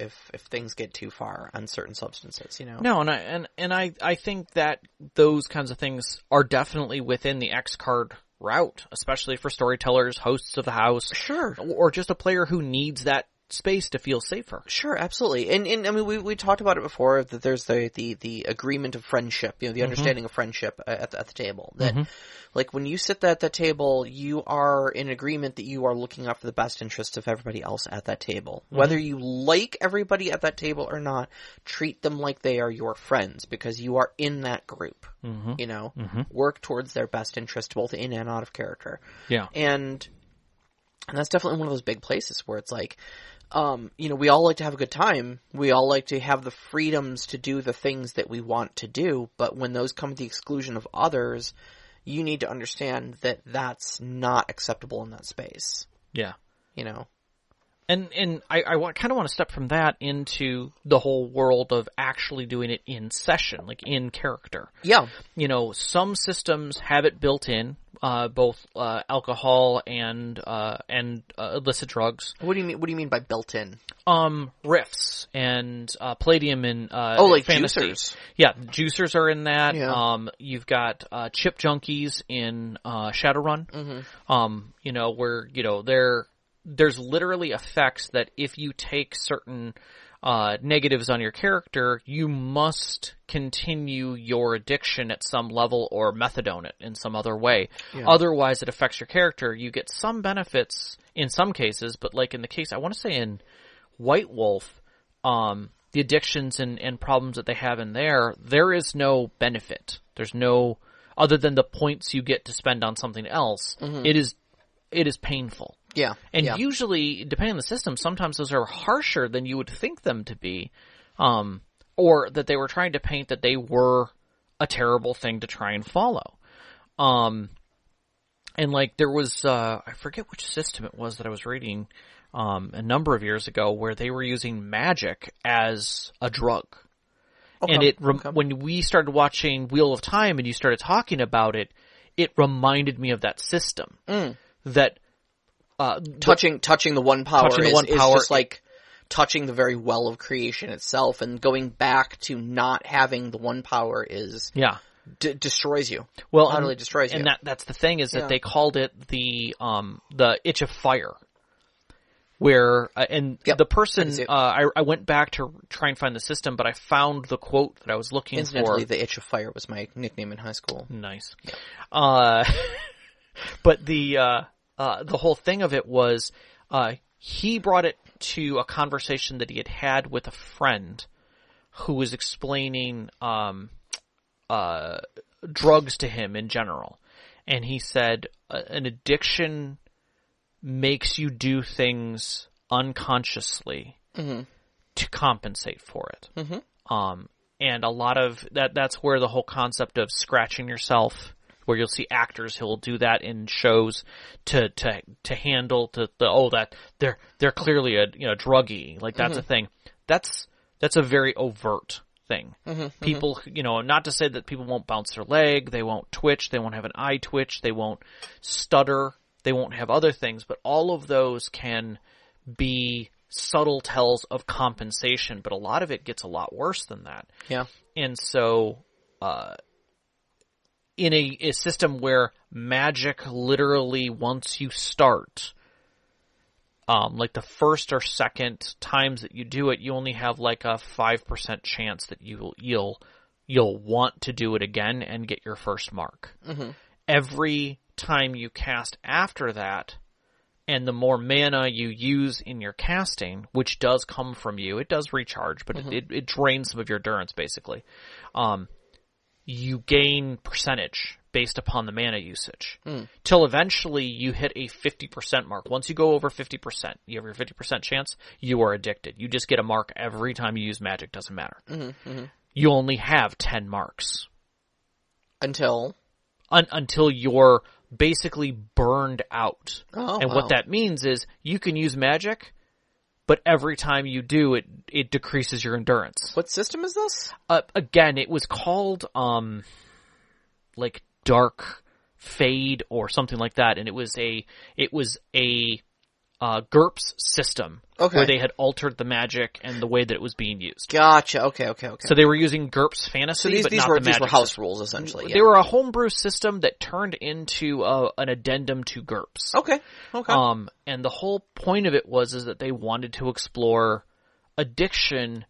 [SPEAKER 1] things get too far on certain substances,
[SPEAKER 2] No, and I think that those kinds of things are definitely within the X card route, especially for storytellers, hosts of the house.
[SPEAKER 1] Sure.
[SPEAKER 2] Or just a player who needs that space to feel safer.
[SPEAKER 1] Sure, absolutely. And I mean, we talked about it before, that there's the agreement of friendship, the
[SPEAKER 2] Mm-hmm.
[SPEAKER 1] understanding of friendship at the table. That, like, when you sit at that table, you are in agreement that you are looking out for the best interests of everybody else at that table.
[SPEAKER 2] Mm-hmm.
[SPEAKER 1] Whether you like everybody at that table or not, treat them like they are your friends, because you are in that group.
[SPEAKER 2] Mm-hmm.
[SPEAKER 1] Work towards their best interest, both in and out of character.
[SPEAKER 2] Yeah.
[SPEAKER 1] And that's definitely one of those big places where it's like, we all like to have a good time. We all like to have the freedoms to do the things that we want to do. But when those come at the exclusion of others, you need to understand that that's not acceptable in that space.
[SPEAKER 2] Yeah.
[SPEAKER 1] And
[SPEAKER 2] I kind of want to step from that into the whole world of actually doing it in session, like in character.
[SPEAKER 1] Yeah.
[SPEAKER 2] Some systems have it built in, both alcohol and illicit drugs.
[SPEAKER 1] What do you mean by built in?
[SPEAKER 2] Riffs and palladium and
[SPEAKER 1] like
[SPEAKER 2] fantasy.
[SPEAKER 1] juicers.
[SPEAKER 2] Yeah, juicers are in that.
[SPEAKER 1] Yeah.
[SPEAKER 2] You've got chip junkies in Shadowrun.
[SPEAKER 1] Mm-hmm.
[SPEAKER 2] Where there's literally effects that if you take certain negatives on your character, you must continue your addiction at some level or methadone it in some other way. Yeah. Otherwise, it affects your character. You get some benefits in some cases, but like in the case, I want to say in White Wolf, the addictions and problems that they have in there is no benefit. There's no, other than the points you get to spend on something else,
[SPEAKER 1] mm-hmm.
[SPEAKER 2] It is painful.
[SPEAKER 1] Yeah.
[SPEAKER 2] And usually, depending on the system, sometimes those are harsher than you would think them to be. Or that they were trying to paint that they were a terrible thing to try and follow. And like there was, I forget which system it was that I was reading, a number of years ago where they were using magic as a drug. Okay. And when we started watching Wheel of Time and you started talking about it, it reminded me of that system. That
[SPEAKER 1] touching the one power is just like touching the very well of creation itself, and going back to not having the one power is destroys you.
[SPEAKER 2] Well,
[SPEAKER 1] utterly destroys you.
[SPEAKER 2] And that's the thing is that they called it the itch of fire. Where the person I went back to try and find the system, but I found the quote that I was looking for.
[SPEAKER 1] Incidentally, the itch of fire was my nickname in high school.
[SPEAKER 2] Nice. Yeah. But the whole thing of it was, he brought it to a conversation that he had with a friend who was explaining, drugs to him in general. And he said, an addiction makes you do things unconsciously to compensate for it. Mm-hmm. And a lot of that's where the whole concept of scratching yourself, where you'll see actors who'll do that in shows to handle that they're clearly a druggie, like that's a thing. That's a very overt thing. People, not to say that people won't bounce their leg, they won't twitch, they won't have an eye twitch, they won't stutter, they won't have other things, but all of those can be subtle tells of compensation, but a lot of it gets a lot worse than that.
[SPEAKER 1] Yeah.
[SPEAKER 2] And so, in a system where magic literally, once you start, like the first or second times that you do it, you only have like a 5% chance that you'll want to do it again and get your first mark. Mm-hmm. Every time you cast after that, and the more mana you use in your casting, which does come from you, it does recharge, but it drains some of your endurance basically. You gain percentage based upon the mana usage. Till eventually you hit a 50% mark. Once you go over 50%, you have your 50% chance, you are addicted. You just get a mark every time you use magic, doesn't matter. You only have 10 marks.
[SPEAKER 1] Until
[SPEAKER 2] you're basically burned out.
[SPEAKER 1] Oh,
[SPEAKER 2] and what that means is you can use magic, but every time you do, it decreases your endurance.
[SPEAKER 1] What system is this?
[SPEAKER 2] Again, it was called, like Dark Fade or something like that, and it was a GURPS system, where they had altered the magic and the way that it was being used.
[SPEAKER 1] Gotcha. Okay.
[SPEAKER 2] So they were using GURPS fantasy, but not the magic.
[SPEAKER 1] These were house rules, essentially. Yeah.
[SPEAKER 2] They were a homebrew system that turned into an addendum to GURPS.
[SPEAKER 1] Okay.
[SPEAKER 2] And the whole point of it is that they wanted to explore addiction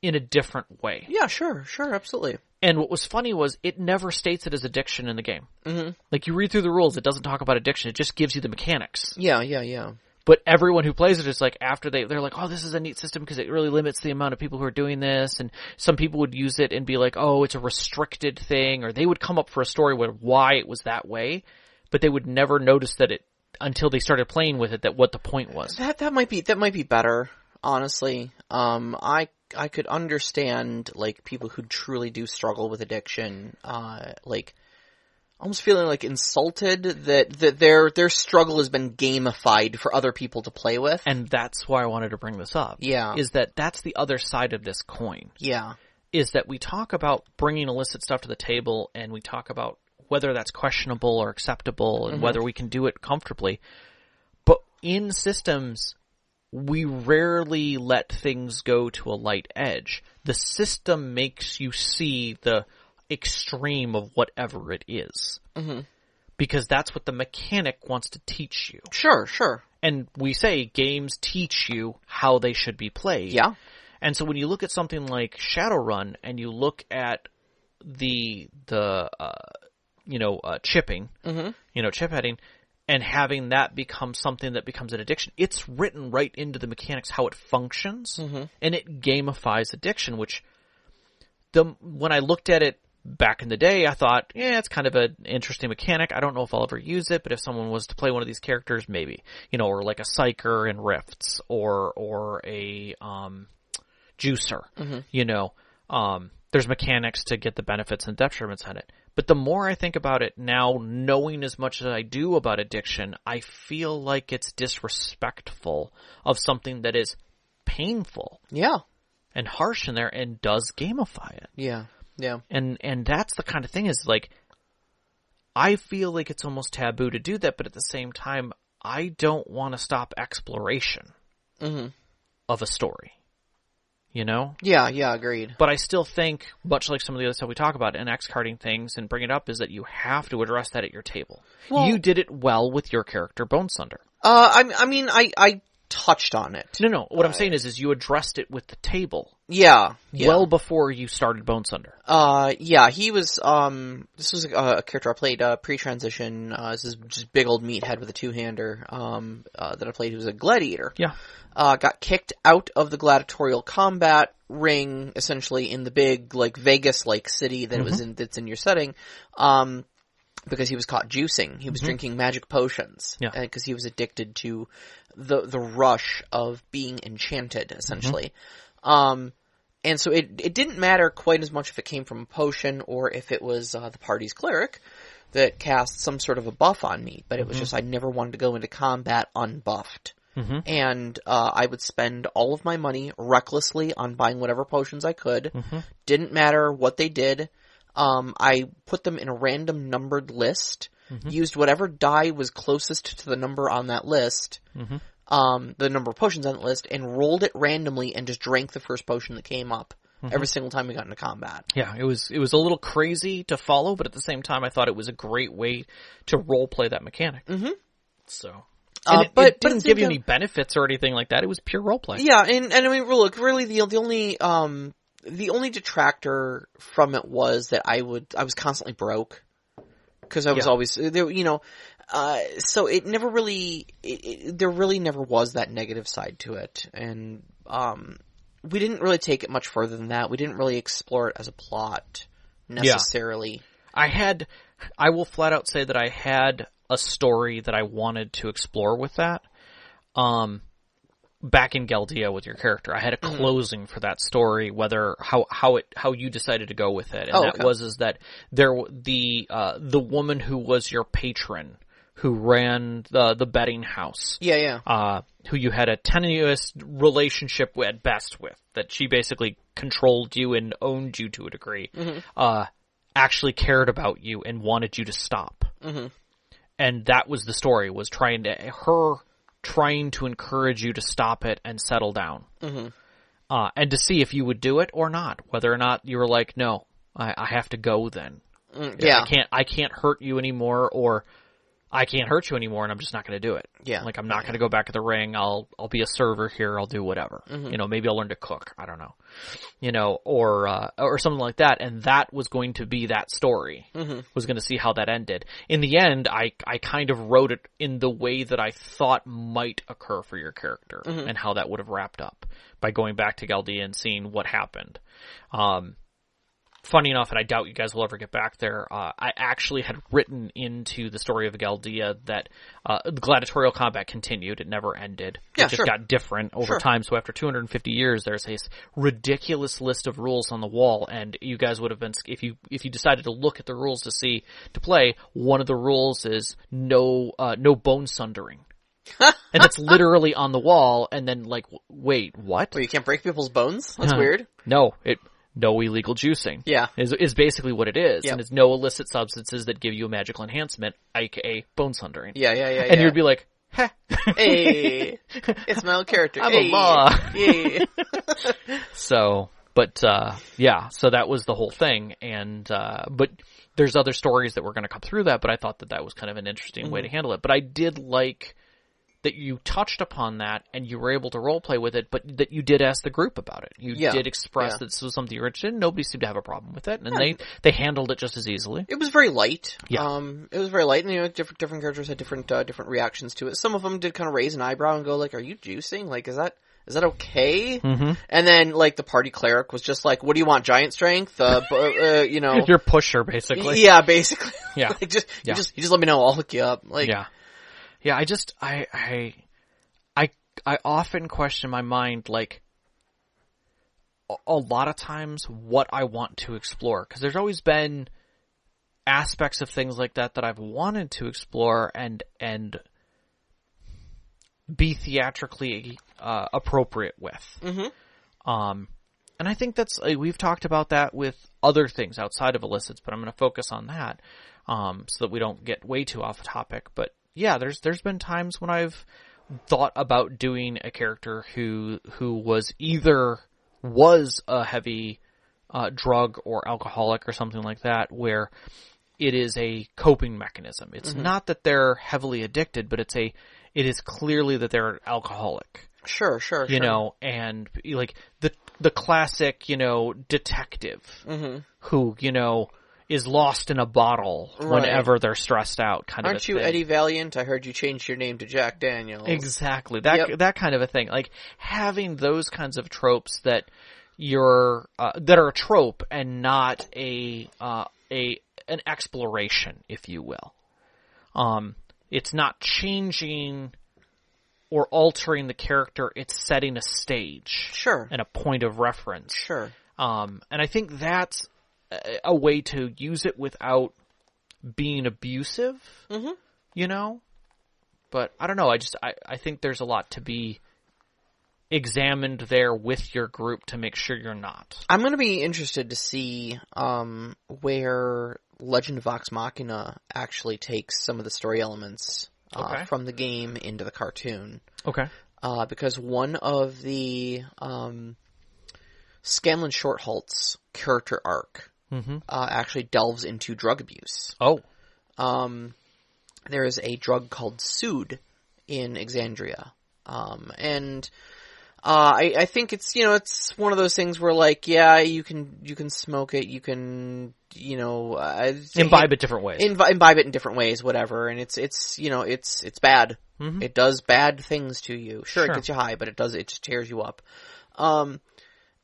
[SPEAKER 2] in a different way.
[SPEAKER 1] Yeah, sure, absolutely.
[SPEAKER 2] And what was funny was it never states it as addiction in the game.
[SPEAKER 1] Mm-hmm.
[SPEAKER 2] Like, you read through the rules, it doesn't talk about addiction, it just gives you the mechanics.
[SPEAKER 1] Yeah.
[SPEAKER 2] But everyone who plays it is like, after they're like, oh, this is a neat system because it really limits the amount of people who are doing this. And some people would use it and be like, oh, it's a restricted thing. Or they would come up for a story why it was that way. But they would never notice that until they started playing with it, that what the point was.
[SPEAKER 1] That might be better, honestly. I could understand, like, people who truly do struggle with addiction, like, almost feeling, like, insulted that their struggle has been gamified for other people to play with.
[SPEAKER 2] And that's why I wanted to bring this up.
[SPEAKER 1] Yeah.
[SPEAKER 2] Is that's the other side of this coin.
[SPEAKER 1] Yeah.
[SPEAKER 2] Is that we talk about bringing illicit stuff to the table, and we talk about whether that's questionable or acceptable, and whether we can do it comfortably. But in systems, we rarely let things go to a light edge. The system makes you see the extreme of whatever it is. Mm-hmm. Because that's what the mechanic wants to teach you.
[SPEAKER 1] Sure.
[SPEAKER 2] And we say games teach you how they should be played.
[SPEAKER 1] Yeah.
[SPEAKER 2] And so when you look at something like Shadowrun and you look at the chipping, chip heading, and having that become something that becomes an addiction, it's written right into the mechanics how it functions, and it gamifies addiction, which when I looked at it back in the day, I thought, yeah, it's kind of an interesting mechanic. I don't know if I'll ever use it, but if someone was to play one of these characters, maybe. Or like a Psyker in Rifts, or a Juicer, there's mechanics to get the benefits and detriments on it. But the more I think about it now, knowing as much as I do about addiction, I feel like it's disrespectful of something that is painful.
[SPEAKER 1] Yeah.
[SPEAKER 2] And harsh in there and does gamify it.
[SPEAKER 1] Yeah.
[SPEAKER 2] And that's the kind of thing is like, I feel like it's almost taboo to do that, but at the same time, I don't want to stop exploration of a story.
[SPEAKER 1] Yeah, agreed.
[SPEAKER 2] But I still think, much like some of the other stuff we talk about, and X-carding things and bring it up, is that you have to address that at your table. Well, you did it well with your character, Bone Sunder.
[SPEAKER 1] I touched on it.
[SPEAKER 2] No. What I'm saying is you addressed it with the table.
[SPEAKER 1] Yeah.
[SPEAKER 2] Well before you started Bone Sunder.
[SPEAKER 1] Yeah, he was, this was a character I played, pre-transition, this is just big old meathead with a two-hander, that I played, who was a gladiator.
[SPEAKER 2] Yeah.
[SPEAKER 1] Got kicked out of the gladiatorial combat ring, essentially, in the big, like, Vegas-like city that it was in, that's in your setting, because he was caught juicing. He was drinking magic potions.
[SPEAKER 2] Yeah.
[SPEAKER 1] Because he was addicted to the rush of being enchanted, essentially. And so it didn't matter quite as much if it came from a potion or if it was the party's cleric that cast some sort of a buff on me. But it was just I never wanted to go into combat unbuffed. And I would spend all of my money recklessly on buying whatever potions I could. Didn't matter what they did. I put them in a random numbered list, used whatever die was closest to the number on that list, the number of potions on that list, and rolled it randomly and just drank the first potion that came up every single time we got into combat.
[SPEAKER 2] Yeah, it was a little crazy to follow, but at the same time I thought it was a great way to role play that mechanic. So... it didn't give you any benefits or anything like that. It was pure roleplay.
[SPEAKER 1] Yeah, and I mean, look, really, the only detractor from it was that I was constantly broke because I was always there. So it never really, there really never was that negative side to it, and we didn't really take it much further than that. We didn't really explore it as a plot necessarily.
[SPEAKER 2] Yeah. I will flat out say that I had a story that I wanted to explore with that. Back in Galdia with your character, I had a closing for that story, how you decided to go with it, and was that the woman who was your patron, who ran the betting house, who you had a tenuous relationship at best with, that she basically controlled you and owned you to a degree, actually cared about you and wanted you to stop. And that was the story, was trying to, her trying to encourage you to stop it and settle down.
[SPEAKER 1] Mm-hmm.
[SPEAKER 2] And to see if you would do it or not, whether or not you were like, no, I have to go then.
[SPEAKER 1] Yeah.
[SPEAKER 2] I can't hurt you anymore, or I can't hurt you anymore, and I'm just not going to do it.
[SPEAKER 1] Yeah.
[SPEAKER 2] Like, I'm not going to go back to the ring. I'll be a server here. I'll do whatever.
[SPEAKER 1] Mm-hmm.
[SPEAKER 2] Maybe I'll learn to cook. I don't know. Or something like that. And that was going to be that story.
[SPEAKER 1] Mm-hmm.
[SPEAKER 2] Was going to see how that ended. In the end, I kind of wrote it in the way that I thought might occur for your character, and how that would have wrapped up by going back to Galdea and seeing what happened. Funny enough, and I doubt you guys will ever get back there, I actually had written into the story of Galdea that gladiatorial combat continued. It never ended.
[SPEAKER 1] Yeah,
[SPEAKER 2] it just got different over time. So after 250 years, there's this ridiculous list of rules on the wall, and you guys would have been, if you decided to look at the rules to play, one of the rules is no bone sundering. And it's literally on the wall, and then like, wait, what?
[SPEAKER 1] Well, you can't break people's bones? That's weird.
[SPEAKER 2] No illegal juicing.
[SPEAKER 1] Yeah.
[SPEAKER 2] Is basically what it is.
[SPEAKER 1] Yep.
[SPEAKER 2] And it's no illicit substances that give you a magical enhancement, aka bone sundering.
[SPEAKER 1] Yeah.
[SPEAKER 2] And you'd be like, heh.
[SPEAKER 1] Hey, it's my old character.
[SPEAKER 2] I'm a law.
[SPEAKER 1] Yeah.
[SPEAKER 2] So that was the whole thing. And, but there's other stories that were going to come through that, but I thought that was kind of an interesting way to handle it. But I did like that you touched upon that and you were able to roleplay with it, but that you did ask the group about it. You did express that this was something you were interested in. Nobody seemed to have a problem with it, and they handled it just as easily.
[SPEAKER 1] It was very light.
[SPEAKER 2] Yeah.
[SPEAKER 1] It was very light, and different characters had different reactions to it. Some of them did kind of raise an eyebrow and go like, "Are you juicing? Like, is that okay?"
[SPEAKER 2] Mm-hmm.
[SPEAKER 1] And then like the party cleric was just like, "What do you want? Giant strength?
[SPEAKER 2] Your pusher, basically."
[SPEAKER 1] Yeah, basically.
[SPEAKER 2] Yeah.
[SPEAKER 1] Like, you just let me know. I'll hook you up. Like,
[SPEAKER 2] yeah. Yeah, I often question my mind, like, a lot of times what I want to explore. Because there's always been aspects of things like that I've wanted to explore and be theatrically appropriate with.
[SPEAKER 1] Mm-hmm.
[SPEAKER 2] And I think that's, we've talked about that with other things outside of illicits, but I'm going to focus on that so that we don't get way too off topic. But yeah, there's been times when I've thought about doing a character who was either a heavy drug or alcoholic or something like that, where it is a coping mechanism. It's not that they're heavily addicted, but it is clearly that they're alcoholic.
[SPEAKER 1] Sure.
[SPEAKER 2] And like the classic, detective who, is lost in a bottle whenever they're stressed out, kind of a thing.
[SPEAKER 1] Aren't you Eddie Valiant? I heard you changed your name to Jack Daniels.
[SPEAKER 2] Exactly. That kind of a thing. Like, having those kinds of tropes that that are a trope and not an exploration, if you will. It's not changing or altering the character, it's setting a stage.
[SPEAKER 1] Sure. And
[SPEAKER 2] a point of reference.
[SPEAKER 1] Sure.
[SPEAKER 2] And I think that's a way to use it without being abusive, But I don't know. I think there's a lot to be examined there with your group to make sure you're not.
[SPEAKER 1] I'm going to be interested to see where Legend of Vox Machina actually takes some of the story elements from the game into the cartoon.
[SPEAKER 2] Okay.
[SPEAKER 1] Because one of the Scanlan Shorthalt's character arc actually delves into drug abuse.
[SPEAKER 2] Oh.
[SPEAKER 1] There is a drug called Sood in Exandria. And I think it's, it's one of those things where, like, yeah, you can smoke it, you can,
[SPEAKER 2] imbibe it different ways.
[SPEAKER 1] Imbibe it in different ways, whatever. And it's bad.
[SPEAKER 2] Mm-hmm.
[SPEAKER 1] It does bad things to you. Sure, it gets you high, but it just tears you up.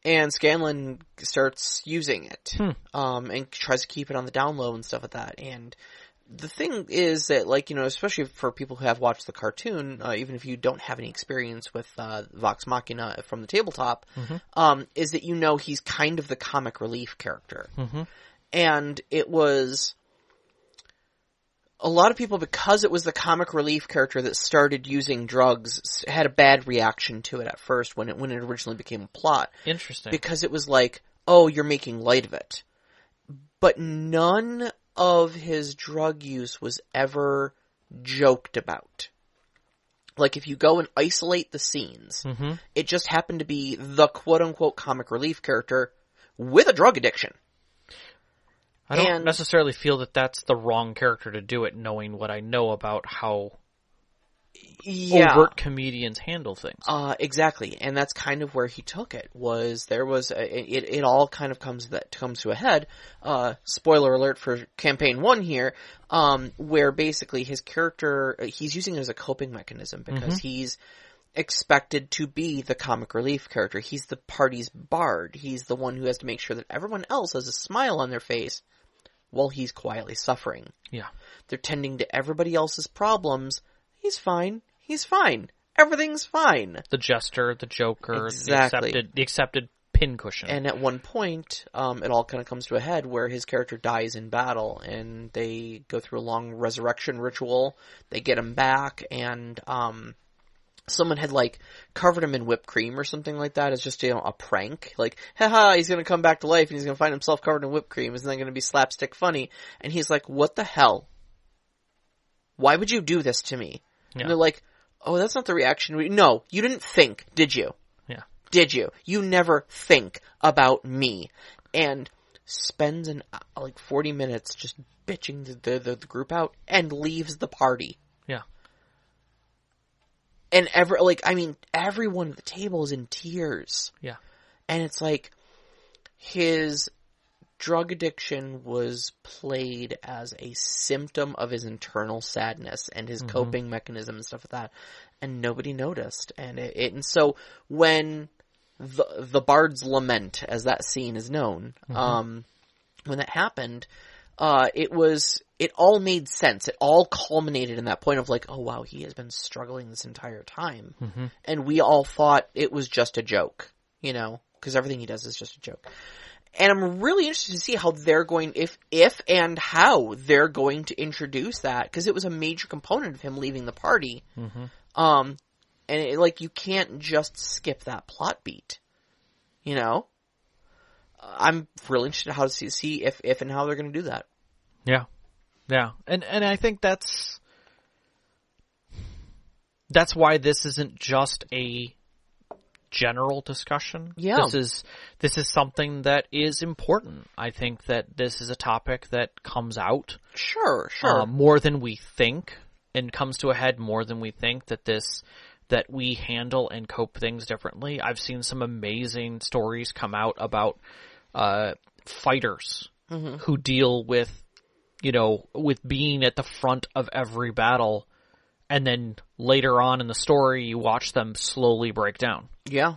[SPEAKER 1] And Scanlan starts using it, and tries to keep it on the down low and stuff like that. And the thing is that, like, especially for people who have watched the cartoon, even if you don't have any experience with Vox Machina from the tabletop, is that he's kind of the comic relief character.
[SPEAKER 2] Mm-hmm.
[SPEAKER 1] And it was a lot of people, because it was the comic relief character that started using drugs, had a bad reaction to it at first when it originally became a plot.
[SPEAKER 2] Interesting.
[SPEAKER 1] Because it was like, oh, you're making light of it. But none of his drug use was ever joked about. like if you go and isolate the scenes, it just happened to be the quote-unquote comic relief character with a drug addiction.
[SPEAKER 2] I don't necessarily feel that that's the wrong character to do it, knowing what I know about how overt comedians handle things.
[SPEAKER 1] Exactly, and that's kind of where he took it. It all kind of comes to a head. Spoiler alert for campaign 1 here, where basically his character, he's using it as a coping mechanism because he's expected to be the comic relief character. He's the party's bard. He's the one who has to make sure that everyone else has a smile on their face while he's quietly suffering.
[SPEAKER 2] Yeah.
[SPEAKER 1] They're tending to everybody else's problems. He's fine. He's fine. Everything's fine.
[SPEAKER 2] The jester, the joker,
[SPEAKER 1] exactly.
[SPEAKER 2] the accepted pincushion.
[SPEAKER 1] And at one point, it all kind of comes to a head where his character dies in battle, and they go through a long resurrection ritual. They get him back, and someone had, like, covered him in whipped cream or something like that as just, a prank. Like, haha, he's gonna come back to life and he's gonna find himself covered in whipped cream. Isn't that gonna be slapstick funny? And he's like, what the hell? Why would you do this to me? Yeah. And they're like, oh, that's not the reaction. No, you didn't think, did you?
[SPEAKER 2] Yeah.
[SPEAKER 1] Did you? You never think about me. And spends 40 minutes just bitching the group out and leaves the party.
[SPEAKER 2] Yeah.
[SPEAKER 1] And everyone at the table is in tears.
[SPEAKER 2] Yeah.
[SPEAKER 1] And it's like, his drug addiction was played as a symptom of his internal sadness and his coping mechanism and stuff like that. And nobody noticed. And so when the Bard's Lament, as that scene is known, when that happened, it all made sense. It all culminated in that point of like, oh wow, he has been struggling this entire time. And we all thought it was just a joke, because everything he does is just a joke. And I'm really interested to see how they're going, if and how they're going to introduce that, because it was a major component of him leaving the party. And you can't just skip that plot beat, I'm really interested in how to see if and how they're going to do that.
[SPEAKER 2] Yeah. Yeah. And I think that's why this isn't just a general discussion.
[SPEAKER 1] Yeah.
[SPEAKER 2] This is something that is important. I think that this is a topic that comes out.
[SPEAKER 1] Sure.
[SPEAKER 2] More than we think, and comes to a head more than we think, that we handle and cope things differently. I've seen some amazing stories come out about fighters who deal with being at the front of every battle, and then later on in the story you watch them slowly break down.
[SPEAKER 1] Yeah.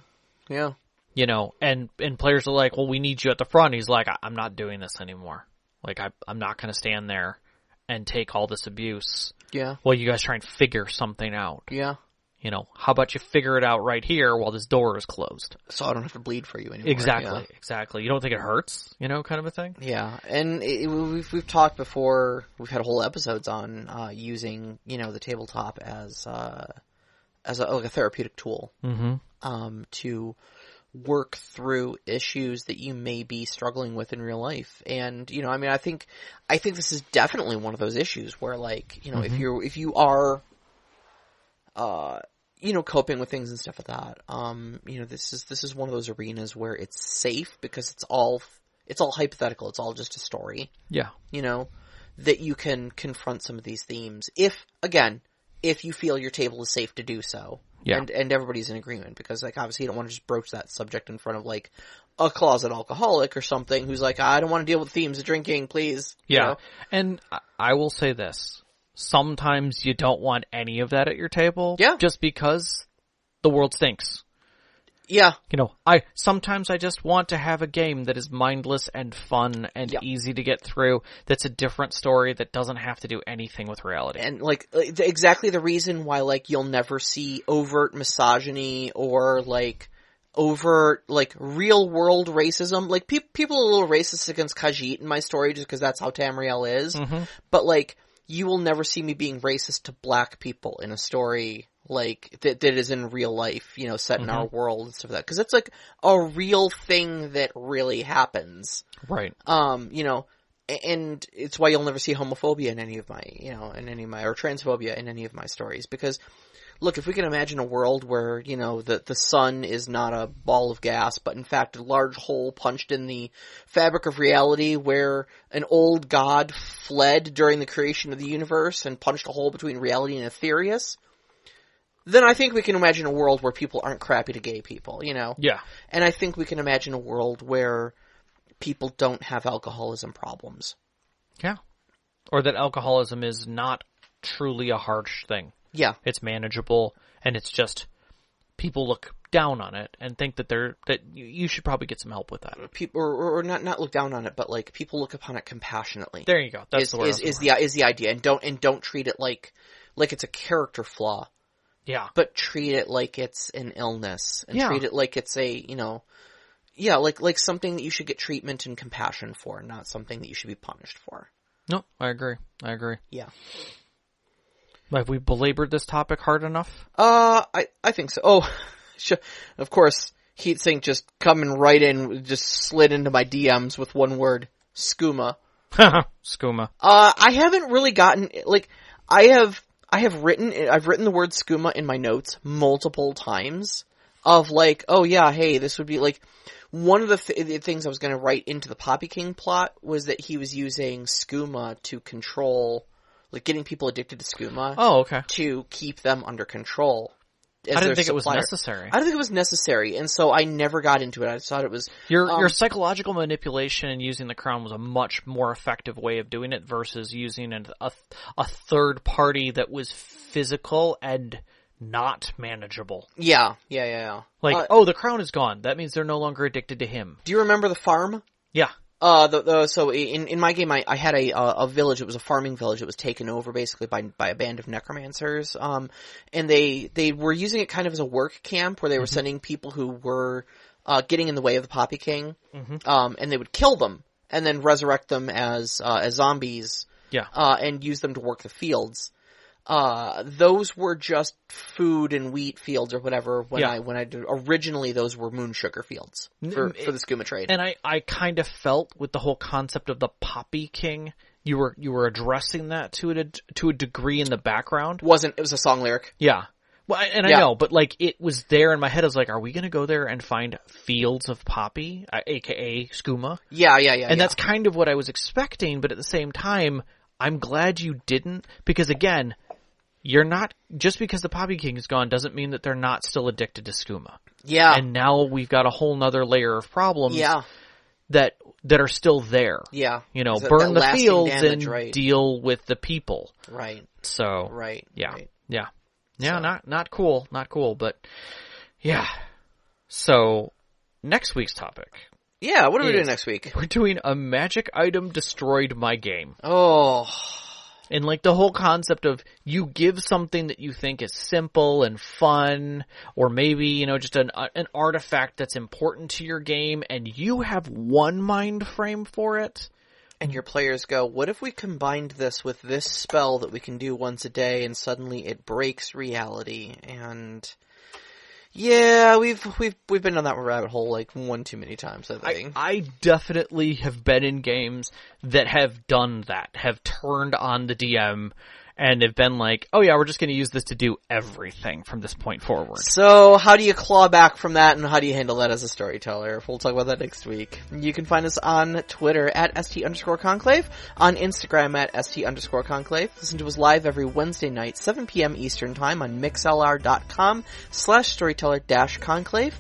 [SPEAKER 2] And players are like, well, we need you at the front. He's like, I'm not doing this anymore. Like, I'm not going to stand there and take all this abuse.
[SPEAKER 1] Yeah.
[SPEAKER 2] Well, you guys try and figure something out.
[SPEAKER 1] Yeah.
[SPEAKER 2] How about you figure it out right here while this door is closed?
[SPEAKER 1] So I don't have to bleed for you anymore.
[SPEAKER 2] Exactly. You don't think it hurts, kind of a thing?
[SPEAKER 1] Yeah. And we've talked before, we've had whole episodes on using, the tabletop as a therapeutic tool to work through issues that you may be struggling with in real life. And, I think this is definitely one of those issues where, if you are coping with things and stuff like that. This is one of those arenas where it's safe because it's all hypothetical. It's all just a story.
[SPEAKER 2] Yeah.
[SPEAKER 1] That you can confront some of these themes if you feel your table is safe to do so.
[SPEAKER 2] Yeah.
[SPEAKER 1] And everybody's in agreement, because obviously you don't want to just broach that subject in front of a closet alcoholic or something who's like, I don't want to deal with themes of drinking, please.
[SPEAKER 2] Yeah. And I will say this. Sometimes you don't want any of that at your table.
[SPEAKER 1] Yeah.
[SPEAKER 2] Just because the world stinks.
[SPEAKER 1] Yeah.
[SPEAKER 2] Sometimes I just want to have a game that is mindless and fun and easy to get through. That's a different story that doesn't have to do anything with reality.
[SPEAKER 1] And exactly the reason why you'll never see overt misogyny or overt real world racism. People are a little racist against Khajiit in my story just because that's how Tamriel is. But you will never see me being racist to black people in a story that is in real life, set in our world and stuff like that. Because it's a real thing that really happens.
[SPEAKER 2] Right.
[SPEAKER 1] And it's why you'll never see homophobia in any of my, or transphobia in any of my stories. Because, look, if we can imagine a world where, you know, the sun is not a ball of gas, but in fact a large hole punched in the fabric of reality where an old god fled during the creation of the universe and punched a hole between reality and Aetherius, then I think we can imagine a world where people aren't crappy to gay people, you know?
[SPEAKER 2] Yeah.
[SPEAKER 1] And I think we can imagine a world where people don't have alcoholism problems.
[SPEAKER 2] Yeah. Or that alcoholism is not truly a harsh thing.
[SPEAKER 1] Yeah.
[SPEAKER 2] It's manageable, and it's just people look down on it and think that you should probably get some help with that.
[SPEAKER 1] People, or not look down on it, but like people look upon it compassionately.
[SPEAKER 2] There you go. That's the word.
[SPEAKER 1] Is the idea, and don't treat it like it's a character flaw.
[SPEAKER 2] Yeah.
[SPEAKER 1] But treat it like it's an illness, and treat it like it's a, you know, like something that you should get treatment and compassion for, not something that you should be punished for.
[SPEAKER 2] No, I agree.
[SPEAKER 1] Yeah.
[SPEAKER 2] Have we belabored this topic hard enough?
[SPEAKER 1] I think so. Oh, of course, Heatsink just coming right in, just slid into my DMs with one word, skooma.
[SPEAKER 2] Skooma.
[SPEAKER 1] I haven't really gotten, like, I've written the word skooma in my notes multiple times of like, oh yeah, hey, this would be like, one of the things I was going to write into the Poppy King plot was that he was using skooma to control, like getting people addicted to skooma.
[SPEAKER 2] Oh, okay.
[SPEAKER 1] To keep them under control.
[SPEAKER 2] I didn't think it was necessary.
[SPEAKER 1] I don't think it was necessary, and so I never got into it. I just thought it was...
[SPEAKER 2] Your psychological manipulation and using the crown was a much more effective way of doing it versus using a third party that was physical and not manageable.
[SPEAKER 1] Yeah.
[SPEAKER 2] Like, the crown is gone. That means they're no longer addicted to him.
[SPEAKER 1] Do you remember the farm?
[SPEAKER 2] Yeah.
[SPEAKER 1] So in my game, I had a village. It was a farming village. It was taken over basically by a band of necromancers. And they were using it kind of as a work camp where they were sending people who were, getting in the way of the Poppy King. And they would kill them and then resurrect them as zombies.
[SPEAKER 2] Yeah.
[SPEAKER 1] And use them to work the fields. Those were just food and wheat fields or whatever when I did, originally those were moon sugar fields for the skooma trade.
[SPEAKER 2] And I kind of felt with the whole concept of the Poppy King, you were addressing that to a degree in the background.
[SPEAKER 1] It was a song lyric.
[SPEAKER 2] Yeah. Well, I know, but like it was there in my head. I was like, are we going to go there and find fields of poppy, aka skooma? Yeah. And that's kind of what I was expecting, but at the same time, I'm glad you didn't, because again, you're not, just because the Poppy King is gone doesn't mean that they're not still addicted to skooma.
[SPEAKER 1] Yeah.
[SPEAKER 2] And now we've got a whole nother layer of problems that are still there.
[SPEAKER 1] Yeah.
[SPEAKER 2] You know, burn the fields
[SPEAKER 1] damage,
[SPEAKER 2] and deal with the people.
[SPEAKER 1] Right.
[SPEAKER 2] So.
[SPEAKER 1] Right.
[SPEAKER 2] Yeah.
[SPEAKER 1] Right.
[SPEAKER 2] Yeah. Yeah, so. Not cool, but yeah. So, next week's topic.
[SPEAKER 1] Yeah, what are we doing next week?
[SPEAKER 2] We're doing a magic item destroyed my game.
[SPEAKER 1] Oh.
[SPEAKER 2] And like the whole concept of you give something that you think is simple and fun, or maybe, you know, just an artifact that's important to your game, and you have one mind frame for it.
[SPEAKER 1] And your players go, what if we combined this with this spell that we can do once a day, and suddenly it breaks reality? And yeah, we've been down that rabbit hole like one too many times, I think.
[SPEAKER 2] I definitely have been in games that have done that, have turned on the DM and have been like, oh yeah, we're just going to use this to do everything from this point forward.
[SPEAKER 1] So how do you claw back from that, and how do you handle that as a storyteller? We'll talk about that next week. You can find us on Twitter at @ST_Conclave, on Instagram at @ST_Conclave. Listen to us live every Wednesday night, 7 p.m. Eastern Time on mixlr.com/storyteller-conclave.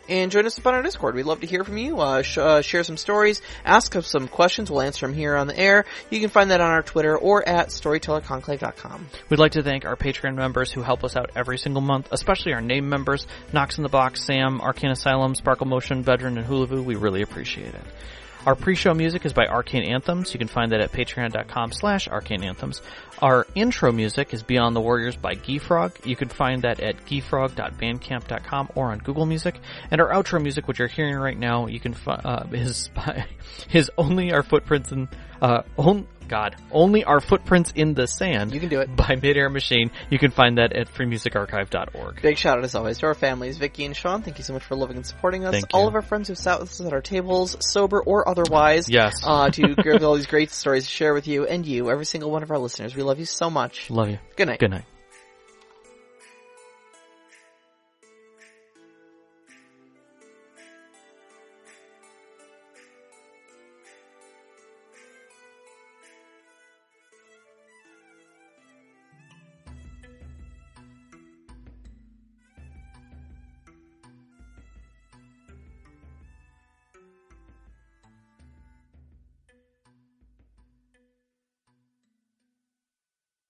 [SPEAKER 1] And join us up on our Discord. We'd love to hear from you. Share some stories. Ask us some questions. We'll answer them here on the air. You can find that on our Twitter or at storytellerconclave.com.
[SPEAKER 2] We'd like to thank our Patreon members who help us out every single month, especially our name members, Knox in the Box, Sam, Arcane Asylum, Sparkle Motion, Veteran, and Hulavu. We really appreciate it. Our pre-show music is by Arcane Anthems. You can find that at patreon.com/arcaneanthems. Our intro music is Beyond the Warriors by Geefrog. You can find that at geefrog.bandcamp.com or on Google Music. And our outro music, which you're hearing right now, you can is Only Our Footprints in Only Our Footprints in the Sand.
[SPEAKER 1] You can do it.
[SPEAKER 2] By Midair Machine. You can find that at freemusicarchive.org.
[SPEAKER 1] Big shout out as always to our families, Vicky and Sean. Thank you so much for loving and supporting us.
[SPEAKER 2] Thank you.
[SPEAKER 1] All of our friends who sat with us at our tables, sober or otherwise.
[SPEAKER 2] Yes.
[SPEAKER 1] To give all these great stories to share with you, and you, every single one of our listeners. We love you so much.
[SPEAKER 2] Love you.
[SPEAKER 1] Good night.
[SPEAKER 2] Good night.